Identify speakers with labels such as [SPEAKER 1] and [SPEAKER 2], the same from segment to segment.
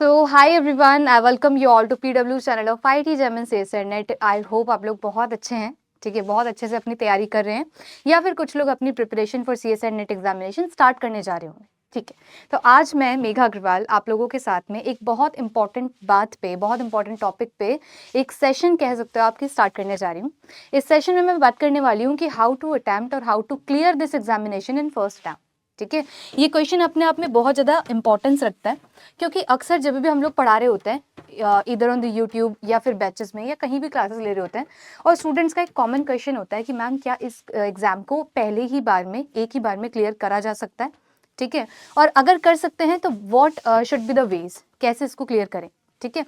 [SPEAKER 1] तो hi everyone, I welcome you all to PW channel of IT JMN CSE NET. I hope आप लोग बहुत अच्छे हैं, ठीक है, बहुत अच्छे से अपनी तैयारी कर रहे हैं या फिर कुछ लोग अपनी preparation for CSE net examination start करने जा रहे होंगे, ठीक है। तो आज मैं मेघा अग्रवाल आप लोगों के साथ में एक बहुत इंपॉर्टेंट बात पे, बहुत इंपॉर्टेंट टॉपिक पे एक सेशन कह सकते हो आपकी स्टार्ट करने जा रही हूँ। इस सेशन में मैं बात करने वाली हूँ कि हाउ टू अटेम्प्ट और how to clear this examination in first attempt, ठीक है। ये क्वेश्चन अपने आप में बहुत ज़्यादा इंपॉर्टेंस रखता है, क्योंकि अक्सर जब भी हम लोग पढ़ा रहे होते हैं इधर ऑन द यूट्यूब या फिर बैचेस में या कहीं भी क्लासेस ले रहे होते हैं, और स्टूडेंट्स का एक कॉमन क्वेश्चन होता है कि मैम क्या इस एग्जाम को पहले ही बार में, एक ही बार में क्लियर करा जा सकता है, ठीक है। और अगर कर सकते हैं तो what should be the ways, कैसे इसको क्लियर करें, ठीक है।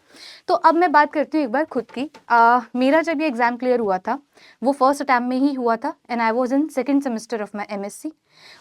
[SPEAKER 1] तो अब मैं बात करती हूँ एक बार खुद की। मेरा जब ये एग्जाम क्लियर हुआ था वो फर्स्ट अटैम्प्ट में ही हुआ था, and I was in second semester of my MSc.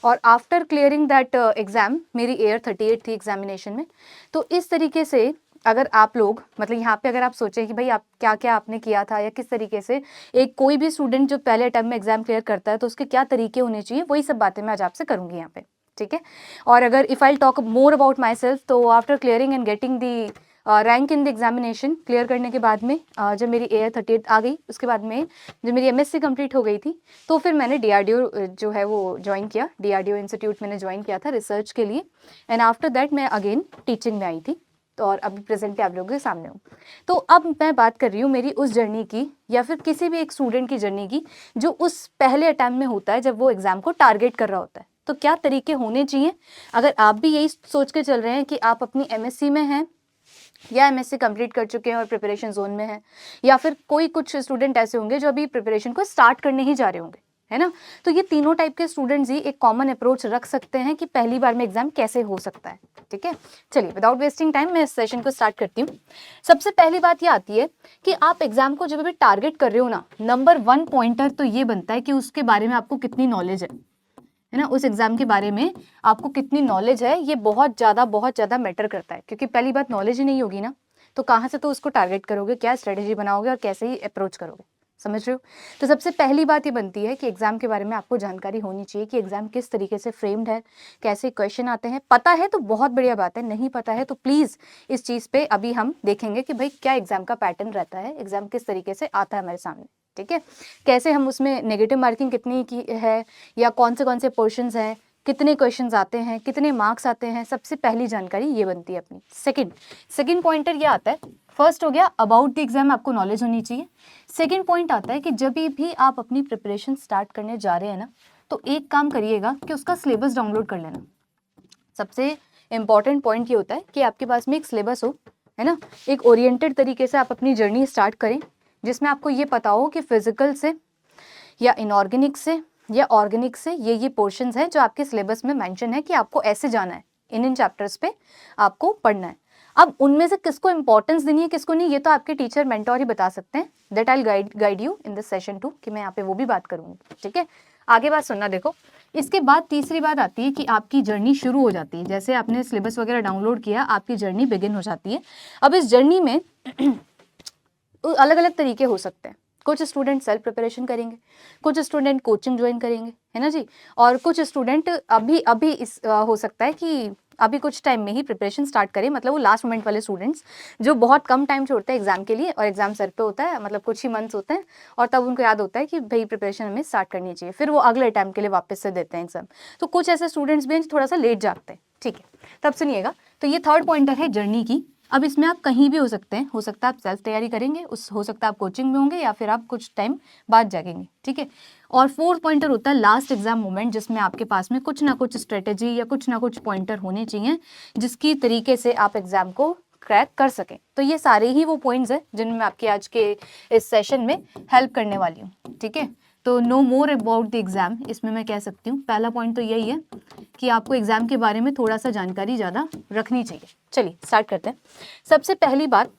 [SPEAKER 1] और आफ्टर क्लियरिंग दैट एग्जाम मेरी एयर 38 थी एग्जामिनेशन में। तो इस तरीके से अगर आप लोग, मतलब यहाँ पे अगर आप सोचें कि भाई आप क्या क्या आपने किया था या किस तरीके से एक कोई भी स्टूडेंट जो पहले अटैम्प्ट में एग्जाम क्लियर करता है तो उसके क्या तरीके होने चाहिए, वही सब बातें मैं आज आपसे करूँगी यहाँ पे, ठीक है। और अगर if I talk more about myself, तो after clearing and getting the rank in the examination, clear करने के बाद में जब मेरी एयर 38 आ गई, उसके बाद में जब मेरी एमएससी कंप्लीट हो गई थी, तो फिर मैंने डीआरडीओ जो है वो ज्वाइन किया। डीआरडीओ इंस्टीट्यूट मैंने ज्वाइन किया था रिसर्च के लिए, एंड आफ्टर दैट मैं अगेन टीचिंग में आई थी। तो और अभी प्रेजेंट आप लोगों के सामने हूँ। तो अब मैं बात कर रही हूँ मेरी उस जर्नी की, या फिर किसी भी एक स्टूडेंट की जर्नी की जो उस पहले अटैम्प्ट में होता है जब वो एग्जाम को टारगेट कर रहा होता है। तो क्या तरीके होने चाहिए अगर आप भी यही सोच के चल रहे हैं कि आप अपनी एमएससी में हैं या एमएससी कंप्लीट कर चुके हैं और प्रिपरेशन जोन में है, या फिर कोई कुछ स्टूडेंट ऐसे होंगे जो अभी प्रिपरेशन को स्टार्ट करने ही जा रहे होंगे, है ना। तो ये तीनों टाइप के स्टूडेंट्स ही एक कॉमन अप्रोच रख सकते हैं कि पहली बार में एग्जाम कैसे हो सकता है, ठीक है। चलिए विदाउट वेस्टिंग टाइम मैं इस सेशन को स्टार्ट करती हूँ। सबसे पहली बात ये आती है कि आप एग्जाम को जब भी टारगेट कर रहे हो ना, नंबर 1 पॉइंटर तो ये बनता है कि उसके बारे में आपको कितनी नॉलेज है ना, उस एग्जाम के बारे में आपको कितनी नॉलेज है। ये बहुत ज़्यादा मैटर करता है, क्योंकि पहली बात नॉलेज ही नहीं होगी ना, तो कहाँ से तो उसको टारगेट करोगे, क्या स्ट्रेटेजी बनाओगे और कैसे ही अप्रोच करोगे, समझ रहे हो। तो सबसे पहली बात ये बनती है कि एग्जाम के बारे में आपको जानकारी होनी चाहिए कि एग्जाम किस तरीके से फ्रेम्ड है, कैसे क्वेश्चन आते हैं। पता है तो बहुत बढ़िया बात है, नहीं पता है तो प्लीज़ इस चीज़ पे अभी हम देखेंगे कि भाई क्या एग्जाम का पैटर्न रहता है, एग्जाम किस तरीके से आता है हमारे सामने, ठीक है। कैसे हम उसमें नेगेटिव मार्किंग कितनी की है, या कौन से पोर्शंस हैं, कितने क्वेश्चंस आते हैं, कितने मार्क्स आते हैं, सबसे पहली जानकारी ये बनती है अपनी। सेकंड पॉइंटर ये आता है, फर्स्ट हो गया अबाउट द एग्जाम, आपको नॉलेज होनी चाहिए। सेकंड पॉइंट आता है कि जब भी आप अपनी प्रिपरेशन स्टार्ट करने जा रहे हैं ना, तो एक काम करिएगा कि उसका सिलेबस डाउनलोड कर लेना। सबसे इंपॉर्टेंट पॉइंट ये होता है कि आपके पास में एक सिलेबस हो, है ना, एक ओरिएंटेड तरीके से आप अपनी जर्नी स्टार्ट करें, जिसमें आपको ये पता हो कि फिजिकल से या इनऑर्गेनिक से या ऑर्गेनिक से ये पोर्शंस हैं जो आपके सिलेबस में मेंशन है कि आपको ऐसे जाना है, इन चैप्टर्स पे आपको पढ़ना है। अब उनमें से किसको इंपॉर्टेंस देनी है, किसको नहीं, ये तो आपके टीचर मेंटोर ही बता सकते हैं। That I guide you in this session 2, कि मैं यहाँ पे वो भी बात करूंगी, ठीक है। आगे बात सुनना, देखो इसके बाद तीसरी बात आती है कि आपकी जर्नी शुरू हो जाती है। जैसे आपने सिलेबस वगैरह डाउनलोड किया, आपकी जर्नी बिगिन हो जाती है। अब इस जर्नी में अलग अलग तरीके हो सकते हैं। कुछ स्टूडेंट सेल्फ प्रिपरेशन करेंगे, कुछ स्टूडेंट कोचिंग ज्वाइन करेंगे, है ना जी, और कुछ स्टूडेंट अभी हो सकता है कि अभी कुछ टाइम में ही प्रिपरेशन स्टार्ट करें, मतलब वो लास्ट मोमेंट वाले स्टूडेंट्स जो बहुत कम टाइम छोड़ते हैं एग्जाम के लिए, और एग्जाम सर पे होता है, मतलब कुछ ही मंथ्स होते हैं, और तब उनको याद होता है कि भाई प्रिपरेशन हमें स्टार्ट करनी चाहिए, फिर वो अगले अटैम्प्ट के लिए वापस से देते हैं एग्जाम। तो कुछ ऐसे स्टूडेंट्स भी हैं जो थोड़ा सा लेट जागते हैं, ठीक है। तब सुनिएगा, तो ये थर्ड पॉइंटर है जर्नी की। अब इसमें आप कहीं भी हो सकते हैं, हो सकता है आप सेल्फ तैयारी करेंगे, हो सकता है आप कोचिंग में होंगे, या फिर आप कुछ टाइम बाद जागेंगे, ठीक है। और फोर्थ पॉइंटर होता है लास्ट एग्जाम मोमेंट, जिसमें आपके पास में कुछ ना कुछ स्ट्रेटेजी या कुछ ना कुछ पॉइंटर होने चाहिए जिसकी तरीके से आप एग्जाम को क्रैक कर सकें। तो ये सारे ही वो पॉइंट्स हैं जिनमें मैं आपके आज के इस सेशन में हेल्प करने वाली हूँ, ठीक है। तो know more about the exam, इसमें मैं कह सकती हूँ पहला पॉइंट तो यही है कि आपको एग्जाम के बारे में थोड़ा सा जानकारी ज़्यादा रखनी चाहिए। चलिए स्टार्ट करते हैं। सबसे पहली बात,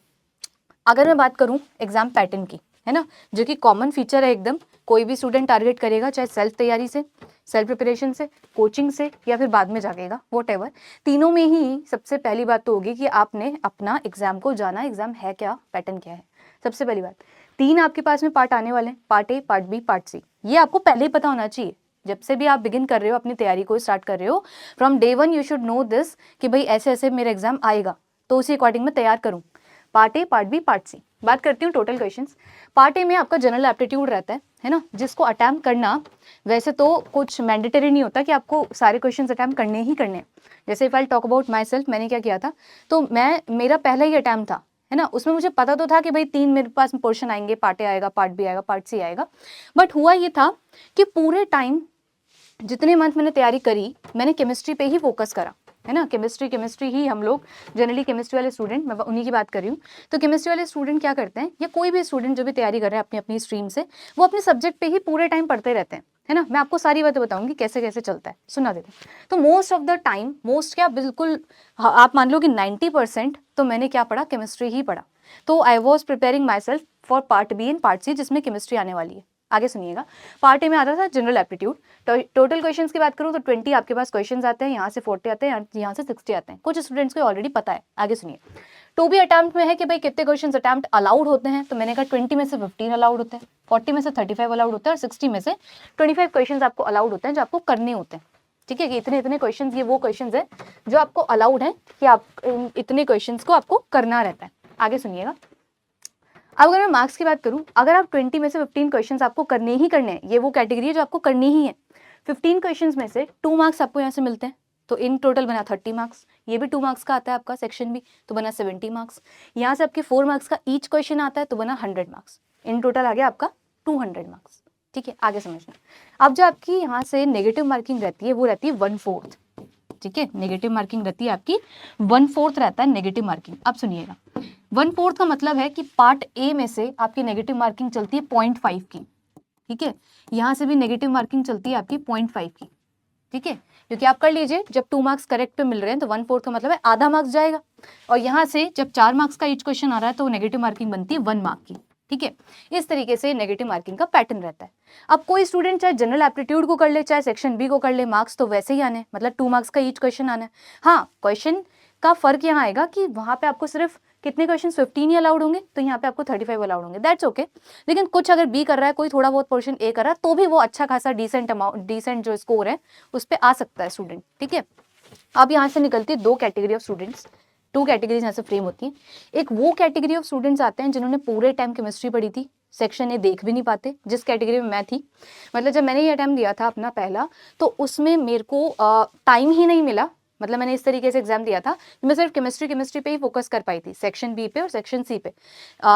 [SPEAKER 1] अगर मैं बात करूं एग्जाम पैटर्न की, है ना, जो कि कॉमन फीचर है एकदम, कोई भी स्टूडेंट टारगेट करेगा, चाहे सेल्फ तैयारी से, सेल्फ प्रिपरेशन से, कोचिंग से, या फिर बाद में जागेगा, वॉटएवर, तीनों में ही सबसे पहली बात तो होगी कि आपने अपना एग्जाम को जाना, एग्जाम है क्या, पैटर्न क्या है। सबसे पहली बात, 3 आपके पास में पार्ट आने वाले हैं, part A, part B, part C. ये आपको पहले ही पता होना चाहिए, जब से भी आप बिगिन कर रहे हो, अपनी तैयारी को स्टार्ट कर रहे हो, from day 1 you should know this कि भाई ऐसे ऐसे मेरा एग्जाम आएगा, तो उसी अकॉर्डिंग मैं तैयार करूँ। Part A, part B, part C. बात करती हूँ टोटल क्वेश्चंस। पार्ट ए में आपका जनरल एप्टीट्यूड रहता है ना, जिसको अटैम्प्ट करना वैसे तो कुछ मैंडेटरी नहीं होता कि आपको सारे क्वेश्चंस अटैम्प्ट करने ही करने हैं। जैसे if I talk about my self, मैंने क्या किया था, तो मेरा पहला ही अटैम्प्ट था, है ना, उसमें मुझे पता तो था कि भाई 3 मेरे पास पोर्शन आएंगे, पार्ट ए आएगा, पार्ट बी आएगा, पार्ट सी आएगा। बट हुआ ये था कि पूरे टाइम जितने मंथ मैंने तैयारी करी, मैंने केमिस्ट्री पे ही फोकस करा, है ना। केमिस्ट्री ही हम लोग जनरली केमिस्ट्री वाले स्टूडेंट, मैं उन्हीं की बात कर रही हूँ। तो केमिस्ट्री वाले स्टूडेंट क्या करते हैं, या कोई भी स्टूडेंट जो भी तैयारी कर रहे हैं अपनी अपनी स्ट्रीम से, वो अपने सब्जेक्ट पे ही पूरे टाइम पढ़ते रहते हैं, है ना। मैं आपको सारी बातें बताऊंगी कैसे कैसे चलता है, सुना देते हैं। तो most of the time, most क्या, बिल्कुल आप मान लो कि 90% तो मैंने क्या पढ़ा, केमिस्ट्री ही पढ़ा। तो I was preparing myself for part B and part C, जिसमें केमिस्ट्री आने वाली है। आगे सुनिएगा। पार्ट ए में आता था जनरल एप्टीट्यूड। टोटल क्वेश्चंस की बात करूं तो 20 आपके पास क्वेश्चंस आते हैं, यहाँ से 40 आते हैं, यहाँ से 60 आते हैं। कुछ स्टूडेंट्स को ऑलरेडी पता है। आगे सुनिए। टू बी अटैम्प्ट में है कि भाई कितने क्वेश्चंस अटैम्प्ट अलाउड होते हैं, तो मैंने कहा 20 में से 15 अलाउड होते हैं, 40 में से 35 अलाउड होते हैं, और 60 में से 25 क्वेश्चंस आपको अलाउड होते हैं जो आपको करने होते हैं। ठीक है, कि इतने इतने क्वेश्चंस, ये वो क्वेश्चंस है जो आपको अलाउड है कि आप इतने क्वेश्चंस को आपको करना रहता है। आगे सुनिएगा। अब अगर मैं मार्क्स की बात करूं, अगर आप 20 में से 15 क्वेश्चंस आपको करने ही करने हैं, ये वो कैटेगरी है जो आपको करनी ही है। 15 क्वेश्चंस में से 2 मार्क्स आपको यहाँ से मिलते हैं, तो इन टोटल बना 30 मार्क्स। ये भी 2 मार्क्स का आता है आपका सेक्शन भी, तो बना 70 मार्क्स। यहाँ से आपके 4 मार्क्स का ईच क्वेश्चन आता है, तो बना 100 मार्क्स। इन टोटल आ गया आपका 200 मार्क्स। ठीक है, आगे समझना। अब जो आपकी यहाँ से नेगेटिव मार्किंग रहती है, वो रहती है 1/4। ठीक है, नेगेटिव मार्किंग रहती है आपकी 1/4 रहता है नेगेटिव मार्किंग। अब सुनिएगा, 1/4 का मतलब है कि पार्ट ए में से आपकी नेगेटिव मार्किंग चलती है 0.5 की। ठीक है, यहाँ से भी नेगेटिव मार्किंग चलती है आपकी 0.5 की। ठीक है, क्योंकि आप कर लीजिए, जब 2 मार्क्स करेक्ट पे मिल रहे हैं तो 1/4 का मतलब है आधा मार्क्स जाएगा, और यहाँ से जब 4 मार्क्स का ईच क्वेश्चन आ रहा है तो नेगेटिव मार्किंग बनती है 1 मार्क की। ठीक है, इस तरीके से नेगेटिव मार्किंग का पैटर्न रहता है। अब कोई स्टूडेंट चाहे जनरल एप्टीट्यूड को कर ले, चाहे सेक्शन बी को कर ले, मार्क्स तो वैसे ही आने हैं, मतलब 2 मार्क्स का ईच क्वेश्चन आना है। हाँ, क्वेश्चन का फर्क यहाँ आएगा कि वहाँ पे आपको सिर्फ कितने क्वेश्चन 15 ही अलाउड होंगे, तो यहाँ पे आपको 35 अलाउड होंगे, दैट्स ओके। लेकिन कुछ अगर बी कर रहा है, कोई थोड़ा बहुत पोर्शन ए कर रहा है, तो भी वो अच्छा खासा डिसेंट जो स्कोर है उस पर आ सकता है स्टूडेंट। ठीक है, अब यहाँ से निकलती है 2 कैटेगरी ऑफ स्टूडेंट्स। 2 कैटेगरीज यहाँ से फ्रेम होती हैं। एक वो कैटेगरी ऑफ स्टूडेंट्स आते हैं जिन्होंने पूरे टाइम केमिस्ट्री पढ़ी थी, सेक्शन ए देख भी नहीं पाते, जिस कैटेगरी में मैं थी। मतलब जब मैंने ये अटैम्प्ट दिया था अपना पहला, तो उसमें मेरे को टाइम ही नहीं मिला। मतलब मैंने इस तरीके से एग्जाम दिया था कि मैं सिर्फ केमिस्ट्री पे ही फोकस कर पाई थी, सेक्शन बी पे और सेक्शन सी पे।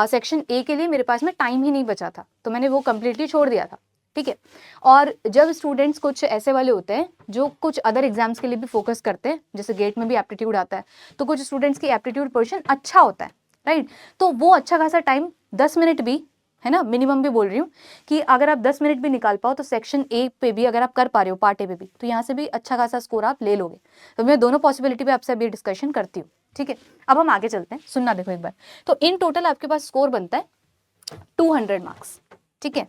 [SPEAKER 1] सेक्शन ए के लिए मेरे पास में टाइम ही नहीं बचा था, तो मैंने वो कम्प्लीटली छोड़ दिया था। ठीक है, और जब स्टूडेंट्स कुछ ऐसे वाले होते हैं जो कुछ अदर एग्जाम्स के लिए भी फोकस करते हैं, जैसे गेट में भी एप्टीट्यूड आता है, तो कुछ स्टूडेंट्स की एप्टीट्यूड पोर्शन अच्छा होता है, राइट। तो वो अच्छा खासा टाइम 10 मिनट भी, है ना, मिनिमम भी बोल रही हूँ कि अगर आप 10 मिनट भी निकाल पाओ तो सेक्शन ए पे भी अगर आप कर पा रहे हो, पार्ट ए पे भी, तो यहाँ से भी अच्छा खासा स्कोर आप ले लोगे। तो मैं दोनों पॉसिबिलिटी पे आपसे अभी डिस्कशन करती हूँ। ठीक है, अब हम आगे चलते हैं, सुनना देखो एक बार। तो इन टोटल आपके पास स्कोर बनता है 200 मार्क्स। ठीक है,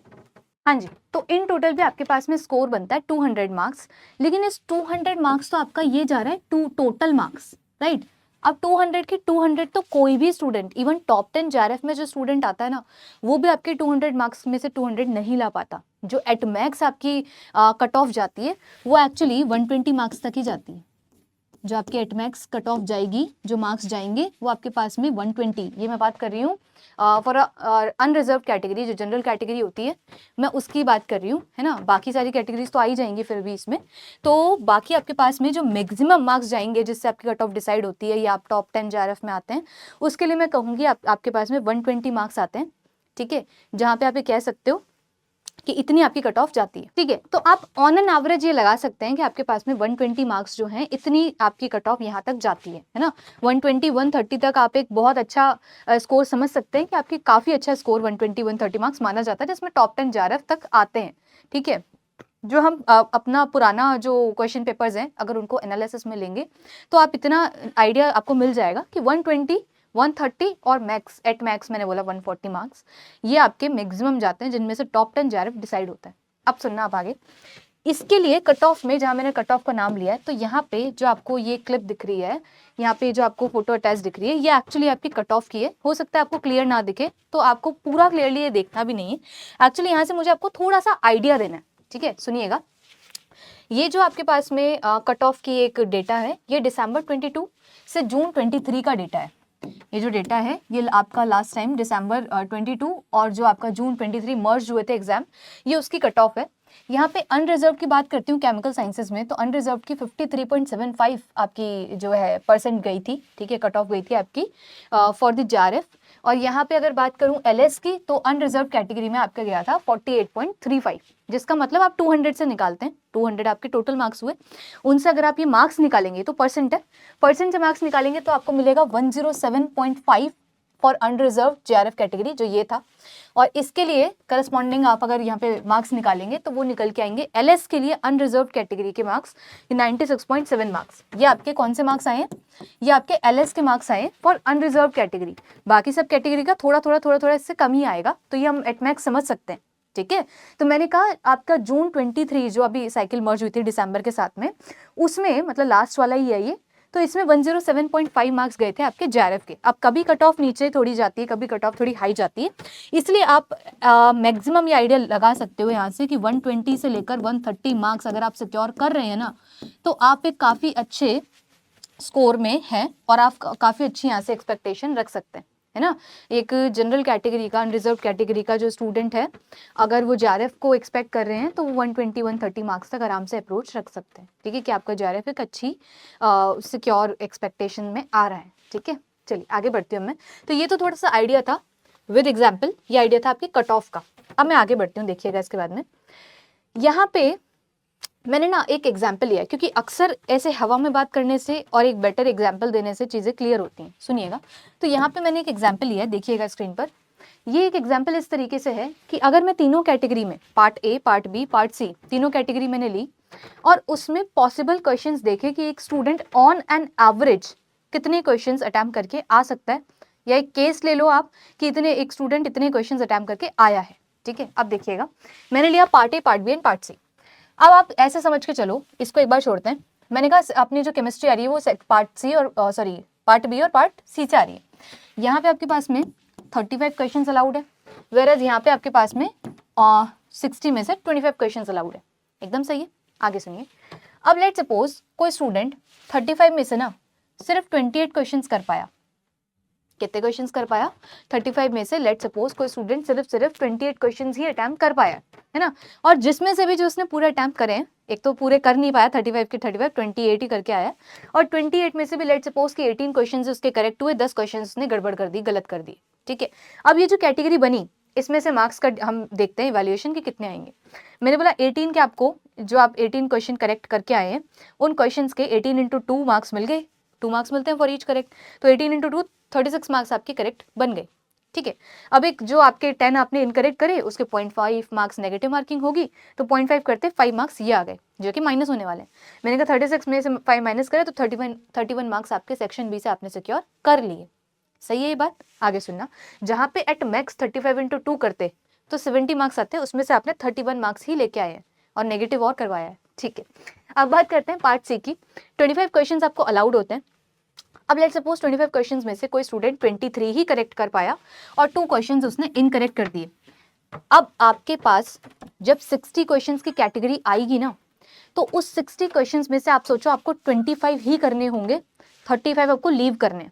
[SPEAKER 1] हाँ जी, तो इन टोटल भी आपके पास में स्कोर बनता है 200 मार्क्स। लेकिन इस 200 मार्क्स तो आपका ये जा रहा है टोटल मार्क्स, राइट। अब 200 की 200 तो कोई भी स्टूडेंट, इवन टॉप 10 JRF में जो स्टूडेंट आता है ना, वो भी आपके 200 मार्क्स में से 200 नहीं ला पाता। जो एट मैक्स आपकी कट ऑफ जाती है, वो एक्चुअली 120 मार्क्स तक ही जाती है। जो आपकी एट मैक्स कट ऑफ जाएगी, जो मार्क्स जाएंगे, वो आपके पास में 120, ये मैं बात कर रही हूँ फॉर अनरिजर्व कैटेगरी, जो जनरल कैटेगरी होती है, मैं उसकी बात कर रही हूँ, है ना। बाकी सारी कैटेगरीज तो आ ही जाएंगी फिर भी इसमें। तो बाकी आपके पास में जो मैक्सिमम मार्क्स जाएंगे, जिससे आपकी कट ऑफ डिसाइड होती है, या आप टॉप 10 JRF में आते हैं, उसके लिए मैं कहूँगी आपके पास में 120 मार्क्स आते हैं। ठीक है, जहाँ पे आप ये कह सकते हो कि इतनी आपकी कट ऑफ जाती है। ठीक है, तो आप ऑन एन एवरेज ये लगा सकते हैं कि आपके पास में 120 मार्क्स जो हैं, इतनी आपकी कट ऑफ यहाँ तक जाती है ना। 120 130 तक आप एक बहुत अच्छा स्कोर समझ सकते हैं कि आपकी काफ़ी अच्छा स्कोर 120 130 मार्क्स माना जाता है, जिसमें टॉप 10 JRF तक आते हैं। ठीक है, जो हम अपना पुराना जो क्वेश्चन पेपर्स हैं, अगर उनको एनालिसिस में लेंगे तो आप इतना आइडिया आपको मिल जाएगा कि 120 130 और मैक्स, एट मैक्स मैंने बोला 140 मार्क्स, ये आपके मैक्सिमम जाते हैं, जिनमें से टॉप 10 JRF डिसाइड होता है। अब सुनना आप आगे। इसके लिए कट ऑफ में, जहाँ मैंने कट ऑफ का नाम लिया है, तो यहाँ पे जो आपको ये क्लिप दिख रही है, यहाँ पे जो आपको फोटो अटैच दिख रही है, ये एक्चुअली आपकी कट ऑफ की है। हो सकता है आपको क्लियर ना दिखे, तो आपको पूरा क्लियरली ये देखना भी नहीं है। एक्चुअली यहाँ से मुझे आपको थोड़ा सा आइडिया देना है। ठीक है, सुनिएगा। ये जो आपके पास में कट ऑफ की एक डेटा है, ये December 22, से जून 23 का डेटा है। ये जो डेटा है ये आपका लास्ट टाइम दिसंबर 22 और जो आपका जून 23 मर्ज हुए थे एग्जाम, ये उसकी कट ऑफ है। यहाँ पे अनरिजर्व की बात करती हूँ केमिकल साइंसेज में, तो अनरिजर्व की 53.75 आपकी जो है परसेंट गई थी, ठीक है, कट ऑफ गई थी आपकी फॉर द JRF। और यहाँ पे अगर बात करूँ LS की, तो अनरिजर्व कैटेगरी में आपका गया था 48.35, जिसका मतलब आप 200 से निकालते हैं, 200 आपके टोटल मार्क्स हुए, उनसे अगर आप ये मार्क्स निकालेंगे तो परसेंट है, परसेंट से मार्क्स निकालेंगे तो आपको मिलेगा 107.5 फॉर अनरिजर्व JRF कैटेगरी, जो ये था। और इसके लिए करस्पॉन्डिंग आप अगर यहाँ पे मार्क्स निकालेंगे तो वो निकल के आएंगे LS के लिए अनरिजर्व कैटेगरी के मार्क्स 96.7 मार्क्स। ये आपके कौन से मार्क्स आए हैं? ये आपके LS के मार्क्स आए फॉर अनरिजर्व कैटेगरी। बाकी सब कैटेगरी का थोड़ा थोड़ा इससे कम ही आएगा, तो ये हम एट मैक्स समझ सकते हैं, ठीक है। तो मैंने कहा आपका जून 23 जो अभी साइकिल मर्ज हुई थी दिसंबर के साथ में, उसमें मतलब लास्ट वाला ही है ये, तो इसमें 107.5 मार्क्स गए थे आपके JRF के। अब कभी कट ऑफ नीचे थोड़ी जाती है, कभी कट ऑफ थोड़ी हाई जाती है, इसलिए आप मैक्सिमम ये आइडिया लगा सकते हो यहाँ से कि 120 से लेकर 130 मार्क्स अगर आप सिक्योर कर रहे हैं ना, तो आप एक काफ़ी अच्छे स्कोर में हैं और आप काफ़ी अच्छी यहाँ से एक्सपेक्टेशन रख सकते हैं, है ना। एक जनरल कैटेगरी का, अनरिजर्व कैटेगरी का जो स्टूडेंट है, अगर वो JRF को एक्सपेक्ट कर रहे हैं तो वो 120-130 मार्क्स तक आराम से अप्रोच रख सकते हैं, ठीक है, कि आपका JRF एक अच्छी सिक्योर एक्सपेक्टेशन में आ रहा है, ठीक है। चलिए आगे बढ़ती हूँ मैं। तो ये तो थोड़ा सा आइडिया था विद एग्जाम्पल, ये आइडिया था आपके कट ऑफ का। अब मैं आगे बढ़ती हूँ, देखिएगा इसके बाद में यहाँ पे मैंने ना एक एग्जाम्पल लिया है, क्योंकि अक्सर ऐसे हवा में बात करने से और एक बेटर एग्जाम्पल देने से चीज़ें क्लियर होती हैं। सुनिएगा, तो यहाँ पे मैंने एक एग्जाम्पल लिया है, देखिएगा स्क्रीन पर। ये एक एग्जाम्पल इस तरीके से है कि अगर मैं तीनों कैटेगरी में part A, part B, part C, तीनों कैटेगरी मैंने ली और उसमें पॉसिबल क्वेश्चंस देखे कि एक स्टूडेंट ऑन एन एवरेज कितने क्वेश्चंस अटैम्प्ट करके आ सकता है, या एक केस ले लो आप कि एक स्टूडेंट इतने क्वेश्चंस अटैम्प्ट करके आया है, ठीक है। अब देखिएगा, मैंने लिया part A, part B and part C। अब आप ऐसे समझ के चलो, इसको एक बार छोड़ते हैं। मैंने कहा अपनी जो केमिस्ट्री आ रही है वो पार्ट C और पार्ट B और पार्ट C से आ रही है। यहाँ पे आपके पास में 35 क्वेश्चन अलाउड है, वेरएज यहाँ पे आपके पास में 60 में से 25 क्वेश्चन अलाउड है। एकदम सही है, आगे सुनिए। अब लेट सपोज कोई स्टूडेंट 35 में से ना सिर्फ 28 क्वेश्चन कर पाया। कितने क्वेश्चंस कर पाया? 35 में से लेट सपोज कोई स्टूडेंट सिर्फ 28 क्वेश्चंस ही अटेम्प्ट कर पाया, है ना। और जिसमें से भी जो उसने पूरे अटेम्प्ट करे हैं, एक तो पूरे कर नहीं पाया 35 के 35, 28 ही करके आया, और 28 में से भी लेट सपोज कि 18 क्वेश्चन उसके करेक्ट हुए, 10 क्वेश्चन उसने गड़बड़ कर दी, गलत कर दी, ठीक है। अब ये जो कैटेगरी बनी, इसमें से मार्क्स का हम देखते हैं इवैल्यूएशन के कितने आएंगे। मैंने बोला 18 के आपको, जो आप 18 क्वेश्चन करेक्ट करके आए हैं, उन क्वेश्चंस के 18 × 2 मार्क्स मिल गए, 2 मार्क्स मिलते हैं फॉर ईच करेक्ट, तो 18 × 2 36 मार्क्स आपके करेक्ट बन गए, ठीक है। अब एक जो आपके 10 आपने इनकरेक्ट करे, उसके 0.5 मार्क्स नेगेटिव मार्किंग होगी, तो 0.5 करते 5 मार्क्स ये आ गए, जो कि माइनस होने वाले हैं। मैंने कहा 36 में से 5 माइनस करे तो 31 मार्क्स आपके सेक्शन B से आपने सिक्योर कर लिए। सही है ये बात? आगे सुनना, जहाँ पे एट मैक्स 35 × 2 करते तो 70 मार्क्स आते हैं, उसमें से आपने 31 मार्क्स ही लेके आए हैं और नेगेटिव और करवाया है, ठीक है। अब बात करते हैं पार्ट C की। 25 क्वेश्चन आपको अलाउड होते हैं। अब लेट सपोज 25 क्वेश्चंस में से कोई स्टूडेंट 23 ही करेक्ट कर पाया और 2 क्वेश्चंस उसने इनकरेक्ट कर दिए। अब आपके पास जब 60 क्वेश्चंस की कैटेगरी आएगी ना, तो उस 60 क्वेश्चंस में से आप सोचो आपको 25 ही करने होंगे, 35 आपको लीव करने,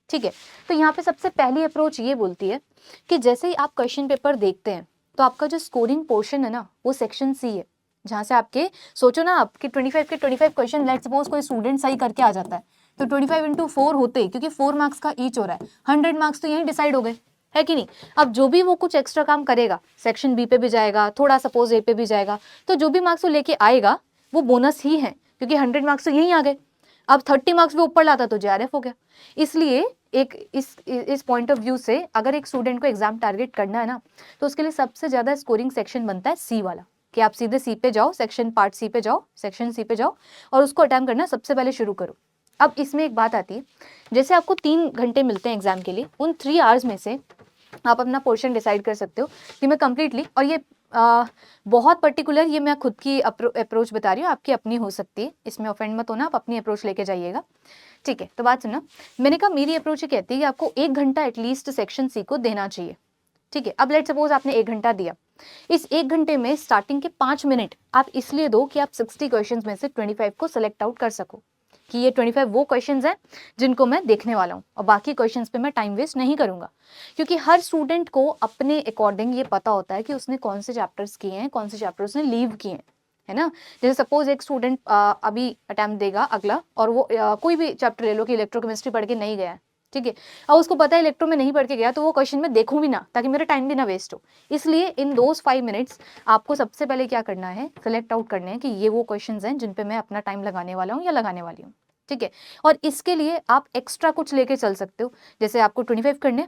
[SPEAKER 1] ठीक है। तो यहाँ पे सबसे पहली अप्रोच ये बोलती है कि जैसे ही आप क्वेश्चन पेपर देखते हैं, तो आपका जो स्कोरिंग पोर्शन है ना, वो सेक्शन C है, जहाँ से आपके सोचो ना आपके 25 के 25 क्वेश्चन लेट सपोज कोई स्टूडेंट सही करके आ जाता है, तो 25 × 4 होते, क्योंकि 4 मार्क्स का ईच हो रहा है, 100 मार्क्स तो यहीं डिसाइड हो गए, है कि नहीं। अब जो भी वो कुछ एक्स्ट्रा काम करेगा, सेक्शन B पे भी जाएगा, थोड़ा सपोज A पे भी जाएगा, तो जो भी मार्क्स वो लेके आएगा वो बोनस ही है, क्योंकि 100 मार्क्स तो यहीं आ गए। अब 30 मार्क्स भी ऊपर लाता तो JRF हो गया। इसलिए एक इस पॉइंट ऑफ व्यू से अगर एक स्टूडेंट को एग्जाम टारगेट करना है ना, तो उसके लिए सबसे ज़्यादा स्कोरिंग सेक्शन बनता है C वाला, कि आप सीधे C पे जाओ, पार्ट C पे जाओ, सेक्शन C पे जाओ और उसको अटेम्प्ट करना सबसे पहले शुरू करो। अब इसमें एक बात आती है, जैसे आपको 3 घंटे मिलते हैं एग्जाम के लिए, उन 3 आवर्स में से आप अपना पोर्शन डिसाइड कर सकते हो कि मैं कंप्लीटली, और ये बहुत पर्टिकुलर, ये मैं खुद की अप्रोच बता रही हूँ, आपकी अपनी हो सकती है, इसमें ऑफेंड मत होना, आप अपनी अप्रोच लेके जाइएगा, ठीक है। तो बात सुनना, मैंने कहा मेरी अप्रोच ये कहती है कि आपको 1 घंटा एटलीस्ट सेक्शन C को देना चाहिए, ठीक है। अब लेट सपोज आपने 1 घंटा दिया, इस 1 घंटे में स्टार्टिंग के 5 मिनट आप इसलिए दो कि आप 60 क्वेश्चंस में से 25 को सिलेक्ट आउट कर सको, कि ये 25 वो क्वेश्चंस हैं जिनको मैं देखने वाला हूँ और बाकी क्वेश्चंस पे मैं टाइम वेस्ट नहीं करूँगा, क्योंकि हर स्टूडेंट को अपने अकॉर्डिंग ये पता होता है कि उसने कौन से चैप्टर्स किए हैं, कौन से चैप्टर उसने लीव किए हैं, है ना। जैसे सपोज एक स्टूडेंट अभी अटेम्प्ट देगा अगला और वो कोई भी चैप्टर ले लो कि इलेक्ट्रोकेमिस्ट्री पढ़ के नहीं गया है, ठीक है, और उसको पता है इलेक्ट्रो में नहीं पढ़ के गया, तो वो क्वेश्चन मैं देखूं भी ना, ताकि मेरा टाइम भी ना वेस्ट हो। इसलिए इन दोज 5 मिनट्स आपको सबसे पहले क्या करना है, सेलेक्ट आउट करने हैं कि ये वो क्वेश्चंस हैं जिन पे मैं अपना टाइम लगाने वाला हूँ या लगाने वाली हूँ, ठीक है। और इसके लिए आप एक्स्ट्रा कुछ लेके चल सकते हो, जैसे आपको 25 करने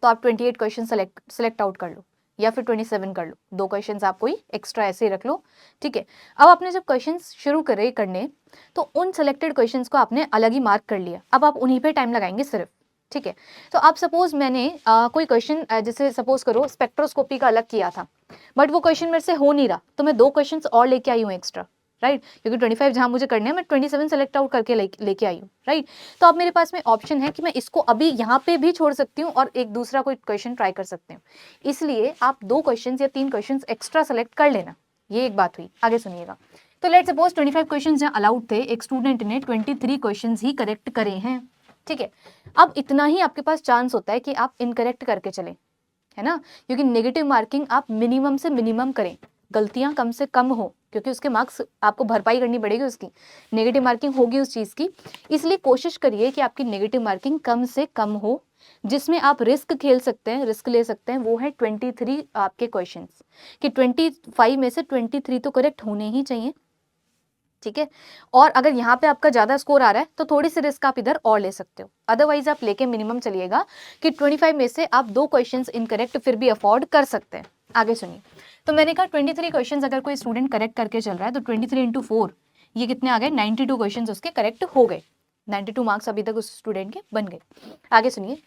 [SPEAKER 1] तो आप 28 क्वेश्चन सेलेक्ट आउट कर लो या फिर 27 कर लो, 2 क्वेश्चंस आप कोई एक्स्ट्रा ऐसे ही रख लो, ठीक है। अब आपने जब क्वेश्चंस शुरू करे करने तो उन सेलेक्टेड क्वेश्चंस को आपने अलग ही मार्क कर लिया, अब आप उन्हीं पे टाइम लगाएंगे सिर्फ, ठीक है। तो आप सपोज मैंने कोई क्वेश्चन जैसे सपोज करो स्पेक्ट्रोस्कोपी का अलग किया था, बट वो क्वेश्चन मेरे से हो नहीं रहा, तो मैं 2 क्वेश्चन और लेके आई हूँ एक्स्ट्रा, राइट, क्योंकि 25 जहां मुझे करने हैं मैं 27 सेलेक्ट आउट करके लेके आई हूँ, राइट। तो अब मेरे पास में ऑप्शन है कि मैं इसको अभी यहाँ पे भी छोड़ सकती हूँ और एक दूसरा कोई क्वेश्चन ट्राई कर सकती हूँ, इसलिए आप 2 क्वेश्चन या 3 क्वेश्चन एक्स्ट्रा सेलेक्ट कर लेना। ये एक बात हुई, आगे सुनिएगा। तो लेट सपोज 25 क्वेश्चन जहाँ अलाउड थे, एक स्टूडेंट ने 23 क्वेश्चन ही करेक्ट करे हैं, ठीक है। अब इतना ही आपके पास चांस होता है कि आप इनकरेक्ट करके चलें, है ना, क्योंकि नेगेटिव मार्किंग आप मिनिमम से मिनिमम करें, गलतियां कम से कम हो, क्योंकि उसके मार्क्स आपको भरपाई करनी पड़ेगी, उसकी नेगेटिव मार्किंग होगी उस चीज़ की। इसलिए कोशिश करिए कि आपकी नेगेटिव मार्किंग कम से कम हो, जिसमें आप रिस्क खेल सकते हैं, रिस्क ले सकते हैं, वो है 23 आपके क्वेश्चंस, कि 25 में से 23 तो करेक्ट होने ही चाहिए, ठीक है। और अगर यहाँ पे आपका ज्यादा स्कोर आ रहा है तो थोड़ी सी रिस्क आप इधर और ले सकते हो, अदरवाइज आप लेके मिनिमम चलिएगा कि 25 में से आप 2 क्वेश्चंस इनकरेक्ट फिर भी अफोर्ड कर सकते हैं। आगे सुनिए, तो मैंने कहा 23 क्वेश्चंस अगर कोई स्टूडेंट करेक्ट करके चल रहा है तो 23 इंटू 4 ये कितने आ गए, 92 क्वेश्चंस उसके करेक्ट हो गए, 92 मार्क्स अभी तक उस स्टूडेंट के बन गए। आगे सुनिए,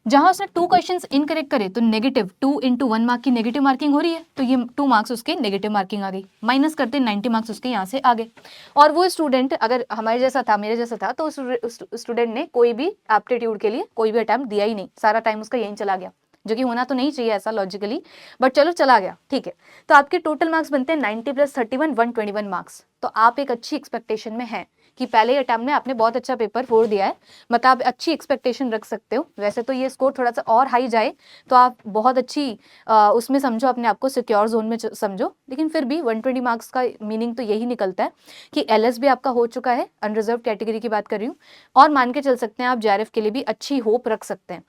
[SPEAKER 1] जहां उसने 2 क्वेश्चंस इनकरेक्ट करे तो नेगेटिव 2 इंटू 1 मार्क की नेगेटिव मार्किंग हो रही है, तो ये 2 मार्क्स उसके नेगेटिव मार्किंग आ गई, माइनस करते 90 मार्क्स उसके यहाँ से आ गए। और वो स्टूडेंट अगर हमारे जैसा था, मेरे जैसा था, तो उस स्टूडेंट ने कोई भी एप्टीट्यूड के लिए कोई भी अटेम्प्ट दिया ही नहीं, सारा टाइम उसका यहीं चला गया, जो कि होना तो नहीं चाहिए ऐसा लॉजिकली, बट चलो चला गया, ठीक है। तो आपके टोटल मार्क्स बनते हैं 90 + 31 121 मार्क्स। तो आप एक अच्छी एक्सपेक्टेशन में हैं कि पहले अटेम्प्ट में आपने बहुत अच्छा पेपर फोड़ दिया है, मतलब आप अच्छी एक्सपेक्टेशन रख सकते हो। वैसे तो ये स्कोर थोड़ा सा और हाई जाए तो आप बहुत अच्छी उसमें समझो, अपने आप को सिक्योर जोन में समझो, लेकिन फिर भी 120 मार्क्स का मीनिंग तो यही निकलता है कि एलएस भी आपका हो चुका है, अनरिजर्व कैटेगरी की बात कर रही हूँ, और मान के चल सकते हैं आप जेआरएफ के लिए भी अच्छी होप रख सकते हैं,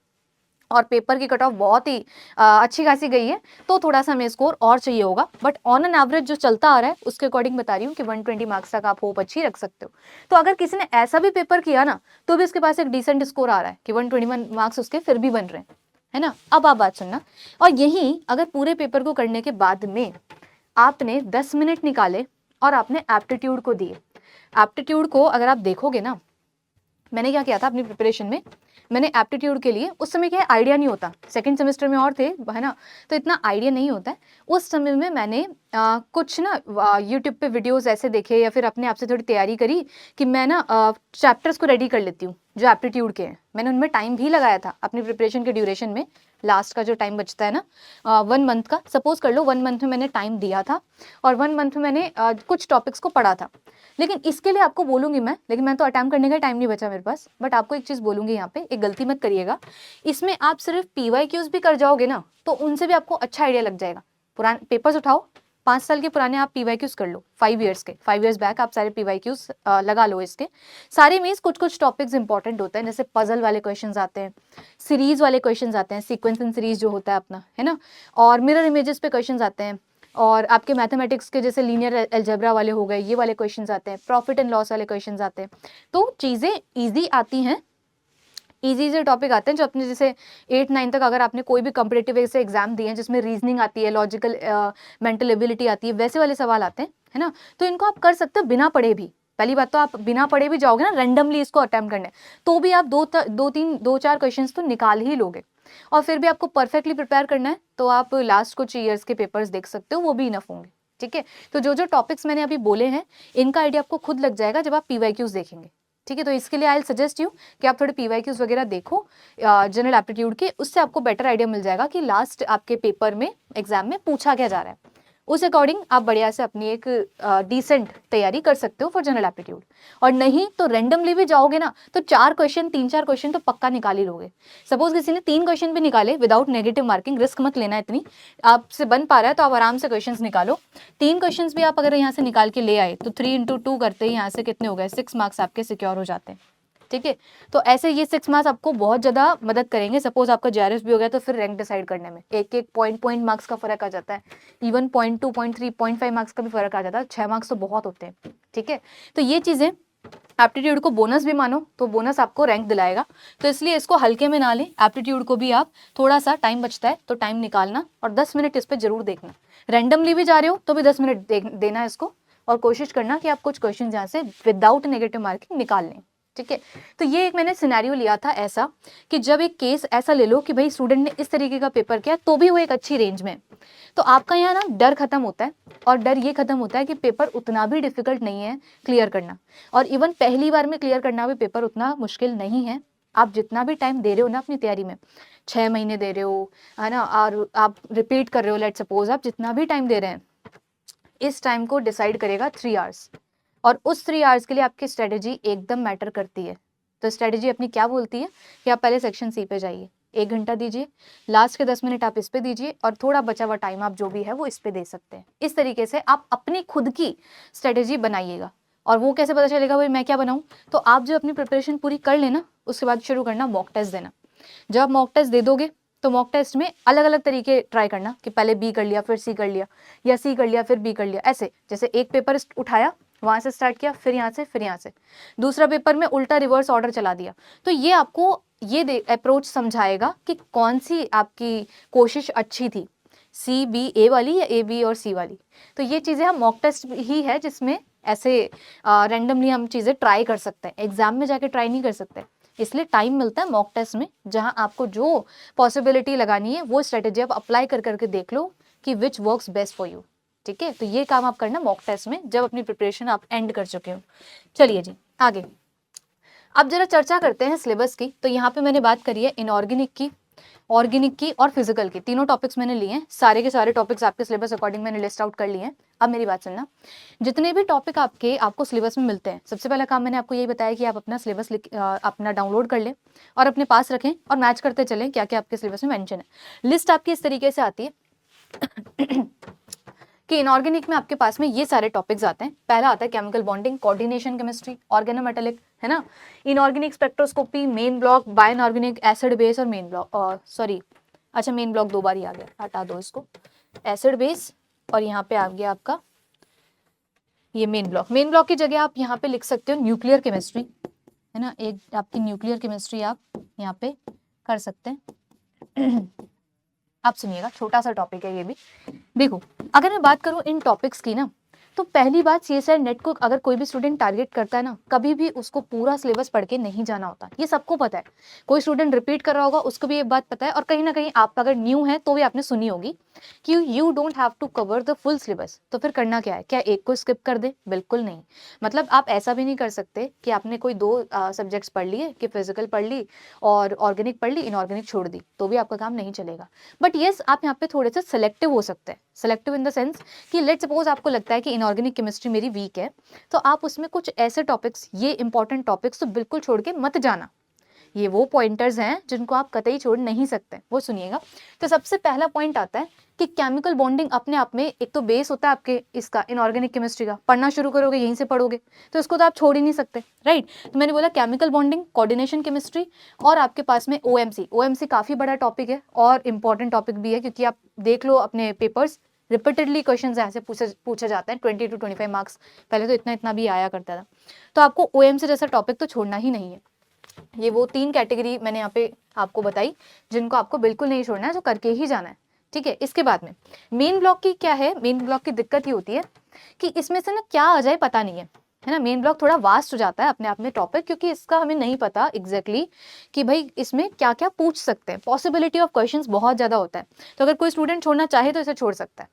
[SPEAKER 1] और पेपर की कट ऑफ बहुत ही अच्छी खासी गई है, तो थोड़ा सा हमें स्कोर और चाहिए होगा, बट ऑन एन एवरेज जो चलता आ रहा है उसके अकॉर्डिंग बता रही हूँ कि 120 मार्क्स तक आप होप अच्छी रख सकते हो। तो अगर किसी ने ऐसा भी पेपर किया ना तो भी उसके पास एक डिसेंट स्कोर आ रहा है कि 121 मार्क्स उसके फिर भी बन रहे हैं, है ना। अब आप बात सुनना, और यही अगर पूरे पेपर को करने के बाद में आपने 10 मिनट निकाले और आपने एप्टीट्यूड को दिए, एप्टीट्यूड को अगर आप देखोगे ना, मैंने क्या किया था अपनी प्रिपरेशन में, मैंने एप्टीट्यूड के लिए उस समय क्या आइडिया नहीं होता, सेकंड सेमेस्टर में और थे, है ना, तो इतना आइडिया नहीं होता है। उस समय में मैंने कुछ ना यूट्यूब पे वीडियोस ऐसे देखे या फिर अपने आप से थोड़ी तैयारी करी कि मैं ना चैप्टर्स को रेडी कर लेती हूँ जो एप्टीट्यूड के हैं। मैंने उनमें टाइम भी लगाया था अपनी प्रिपरेशन के ड्यूरेशन में, लास्ट का जो टाइम बचता है ना 1 मंथ का, सपोज कर लो 1 मंथ में मैंने टाइम दिया था और 1 मंथ में मैंने कुछ टॉपिक्स को पढ़ा था। लेकिन इसके लिए आपको बोलूंगी मैं, लेकिन मैं तो अटेम्प्ट करने का टाइम नहीं बचा मेरे पास, बट आपको एक चीज़ बोलूंगी यहाँ पे, एक गलती मत करिएगा, इसमें आप सिर्फ PYQs भी कर जाओगे ना तो उनसे भी आपको अच्छा आइडिया लग जाएगा। पुराने पेपर्स उठाओ, 5 साल के पुराने आप PYQs कर लो, 5 ईयर्स के, 5 ईयर्स बैक आप सारे PYQs लगा लो इसके सारे। मीन्स कुछ कुछ टॉपिक्स इंपॉर्टेंट होते हैं, जैसे पजल वाले क्वेश्चंस आते हैं, सीरीज वाले क्वेश्चंस आते हैं, सीक्वेंस एंड सीरीज जो होता है अपना, है ना, और मिरर इमेजेस पे क्वेश्चंस आते हैं, और आपके मैथमेटिक्स के जैसे लीनियर अलजेब्रा वाले हो गए, ये वाले क्वेश्चंस आते हैं, प्रॉफिट एंड लॉस वाले क्वेश्चंस आते हैं। तो चीज़ें ईजी आती हैं, ईजी से टॉपिक आते हैं जो अपने जैसे 8-9 तक अगर आपने कोई भी कॉम्पिटेटिव ऐसे एग्जाम दिए हैं जिसमें रीजनिंग आती है, लॉजिकल मेंटल एबिलिटी आती है, वैसे वाले सवाल आते हैं, है ना। तो इनको आप कर सकते हो बिना पढ़े भी। पहली बात तो आप बिना पढ़े भी जाओगे ना रैंडमली इसको अटेम्प्ट करने, तो भी आप 2-4 क्वेश्चंस तो निकाल ही लोगे, और फिर भी आपको परफेक्टली प्रिपेयर करना है तो आप लास्ट कुछ ईयर्स के पेपर्स देख सकते हो, वो भी इनफ होंगे, ठीक है। तो जो जो टॉपिक्स मैंने अभी बोले हैं इनका आइडिया आपको खुद लग जाएगा जब आप PYQs देखेंगे, ठीक है। तो इसके लिए आई सजेस्ट यू कि आप थोड़े PYQs वगैरह देखो जनरल एप्टीट्यूड के, उससे आपको बेटर आइडिया मिल जाएगा कि लास्ट आपके पेपर में एग्जाम में पूछा क्या जा रहा है। उस अकॉर्डिंग आप बढ़िया से अपनी एक डिसेंट तैयारी कर सकते हो फॉर जनरल एप्टीट्यूड। और नहीं तो रैंडमली भी जाओगे ना तो 3-4 क्वेश्चन तो पक्का निकाल ही लोगे। सपोज किसी ने 3 क्वेश्चन भी निकाले विदाउट नेगेटिव मार्किंग, रिस्क मत लेना इतनी, आपसे बन पा रहा है तो आप आराम से क्वेश्चन निकालो। 3 क्वेश्चन भी आप अगर यहाँ से निकाल के ले आए तो 3 × 2 करते ही यहाँ से कितने हो गए, 6 मार्क्स आपके सिक्योर हो जाते हैं। ठीक है, तो ऐसे ये 6 मार्क्स आपको बहुत ज़्यादा मदद करेंगे। सपोज आपका JRF भी हो गया तो फिर रैंक डिसाइड करने में एक पॉइंट मार्क्स का फर्क आ जाता है, इवन 0.2, 0.3, 0.5 मार्क्स का भी फर्क आ जाता है, 6 मार्क्स तो बहुत होते हैं। ठीक है, तो ये चीज़ें एप्टीट्यूड को बोनस भी मानो तो बोनस आपको रैंक दिलाएगा, तो इसलिए इसको हल्के में ना लें। एप्टीट्यूड को भी आप थोड़ा सा टाइम बचता है तो टाइम निकालना और 10 मिनट इस पर जरूर देखना। रैंडमली भी जा रहे हो तो भी 10 मिनट देना इसको, और कोशिश करना कि आप कुछ क्वेश्चन यहाँ से विदाउट नेगेटिव मार्किंग निकाल लें। ठीक है, तो ये एक मैंने सिनेरियो लिया था ऐसा कि जब एक केस ऐसा ले लो कि भाई स्टूडेंट ने इस तरीके का पेपर किया तो भी वो एक अच्छी रेंज में, तो आपका यहाँ ना डर खत्म होता है। और डर ये खत्म होता है कि पेपर उतना भी डिफिकल्ट नहीं है क्लियर करना, और इवन पहली बार में क्लियर करना भी पेपर उतना मुश्किल नहीं है। आप जितना भी टाइम दे रहे हो ना अपनी तैयारी में, 6 महीने दे रहे हो है ना, और आप रिपीट कर रहे हो, लेट सपोज आप जितना भी टाइम दे रहे हैं, इस टाइम को डिसाइड करेगा 3 आवर्स, और उस 3 आवर्स के लिए आपकी स्ट्रेटेजी एकदम मैटर करती है। तो स्ट्रेटेजी अपनी क्या बोलती है कि आप पहले सेक्शन सी पे जाइए, 1 घंटा दीजिए, लास्ट के 10 मिनट आप इस पे दीजिए, और थोड़ा बचा हुआ टाइम आप जो भी है वो इस पे दे सकते हैं। इस तरीके से आप अपनी खुद की स्ट्रेटेजी बनाइएगा। और वो कैसे पता चलेगा भाई मैं क्या बनाऊँ, तो आप जो अपनी प्रिपरेशन पूरी कर लेना उसके बाद शुरू करना मॉक टेस्ट देना। जब आप मॉक टेस्ट दे दोगे तो मॉक टेस्ट में अलग अलग तरीके ट्राई करना कि पहले बी कर लिया फिर सी कर लिया, या सी कर लिया फिर बी कर लिया, ऐसे जैसे एक पेपर उठाया वहां से स्टार्ट किया, फिर यहाँ से, फिर यहाँ से, दूसरा पेपर में उल्टा रिवर्स ऑर्डर चला दिया। तो ये आपको ये अप्रोच समझाएगा कि कौन सी आपकी कोशिश अच्छी थी, सी बी ए वाली या ए बी और सी वाली। तो ये चीज़ें हम मॉक टेस्ट ही है जिसमें ऐसे रैंडमली हम चीज़ें ट्राई कर सकते हैं, एग्जाम में जाके ट्राई नहीं कर सकते। इसलिए टाइम मिलता है मॉक टेस्ट में, जहां आपको जो पॉसिबिलिटी लगानी है वो स्ट्रेटेजी आप अप्लाई कर करके देख लो कि which works best for you. ठीक है, तो ये काम आप करना मॉक टेस्ट में जब अपनी प्रिपरेशन आप एंड कर चुके हो। चलिए जी आगे, अब जरा चर्चा करते हैं सिलेबस की। तो यहाँ पे मैंने बात करी है इनऑर्गेनिक की, ऑर्गेनिक की और फिजिकल की, तीनों टॉपिक्स मैंने लिए हैं। सारे के सारे टॉपिक्स आपके सिलेबस अकॉर्डिंग मैंने लिस्ट आउट कर लिए हैं। अब मेरी बात सुनना, जितने भी टॉपिक आपको सिलेबस में मिलते हैं, सबसे पहला काम मैंने आपको यही बताया कि आप अपना सिलेबस अपना डाउनलोड कर लें और अपने पास रखें और मैच करते चलें क्या क्या आपके सिलेबस में मेंशन है। लिस्ट आपकी इस तरीके से आती है कि इनऑर्गेनिक में आपके पास में ये सारे टॉपिक्स आते हैं। पहला आता है chemical bonding, coordination chemistry, organometallic, है ना, inorganic spectroscopy, main block, bioinorganic, acid base और मेन ब्लॉक, सॉरी अच्छा मेन ब्लॉक 2 बार ही आ गया, हटा दो इसको, एसिड बेस, और यहाँ पे आ गया आपका ये मेन ब्लॉक। मेन ब्लॉक की जगह आप यहाँ पे लिख सकते हो न्यूक्लियर केमिस्ट्री, है ना, एक आपकी न्यूक्लियर केमिस्ट्री आप यहाँ पे कर सकते हैं। आप सुनिएगा, छोटा सा टॉपिक है ये भी। देखो अगर मैं बात करूं इन टॉपिक्स की ना, तो पहली बात CSIR नेट को अगर कोई भी स्टूडेंट टारगेट करता है ना, कभी भी उसको पूरा सिलेबस पढ़ के नहीं जाना होता, ये सबको पता है। कोई स्टूडेंट रिपीट कर रहा होगा उसको भी ये बात पता है, और कहीं ना कहीं आप अगर न्यू है तो भी आपने सुनी होगी कि you don't have to cover the full syllabus. तो फिर करना क्या है, क्या एक को स्किप कर दे? बिल्कुल नहीं। मतलब आप ऐसा भी नहीं कर सकते कि आपने कोई 2 सब्जेक्ट्स पढ़ लिए, कि फिजिकल पढ़ ली और ऑर्गेनिक पढ़ ली, इनऑर्गेनिक छोड़ दी, तो भी आपका काम नहीं चलेगा। बट येस आप यहाँ पे थोड़े से सेलेक्टिव हो सकते हैं। सेलेक्टिव इन द सेंस कि लेट सपोज आपको लगता है कि इनऑर्गेनिक केमिस्ट्री मेरी वीक है, तो आप उसमें कुछ ऐसे टॉपिक्स, ये इंपॉर्टेंट टॉपिक्स तो बिल्कुल छोड़ के मत जाना। ये वो पॉइंटर्स हैं जिनको आप कतई छोड़ नहीं सकते, वो सुनिएगा। तो सबसे पहला पॉइंट आता है कि केमिकल बॉन्डिंग अपने आप में एक तो बेस होता है आपके इसका इनऑर्गेनिक केमिस्ट्री का, पढ़ना शुरू करोगे यहीं से पढ़ोगे, तो इसको तो आप छोड़ ही नहीं सकते, राइट। तो मैंने बोला केमिकल बॉन्डिंग, कोऑर्डिनेशन केमिस्ट्री, और आपके पास में OMC काफी बड़ा टॉपिक है और इंपॉर्टेंट टॉपिक भी है, क्योंकि आप देख लो अपने पेपर्स रिपीटेडली क्वेश्चन ऐसे पूछे जाते हैं, 20 to 25 मार्क्स, पहले तो इतना भी आया करता था। तो आपको OMC जैसा टॉपिक तो छोड़ना ही नहीं है। ये वो 3 कैटेगरी मैंने यहाँ पे आपको बताई जिनको आपको बिल्कुल नहीं छोड़ना है, जो करके ही जाना है, ठीक है। इसके बाद में मेन ब्लॉक की क्या है, मेन ब्लॉक की दिक्कत ये होती है कि इसमें से ना क्या आ जाए पता नहीं है ना। मेन ब्लॉक थोड़ा वास्ट हो जाता है अपने आप में टॉपिक, क्योंकि इसका हमें नहीं पता एग्जैक्टली कि भाई इसमें क्या क्या पूछ सकते हैं, पॉसिबिलिटी ऑफ क्वेश्चंस बहुत ज़्यादा होता है। तो अगर कोई स्टूडेंट छोड़ना चाहे तो इसे छोड़ सकता है।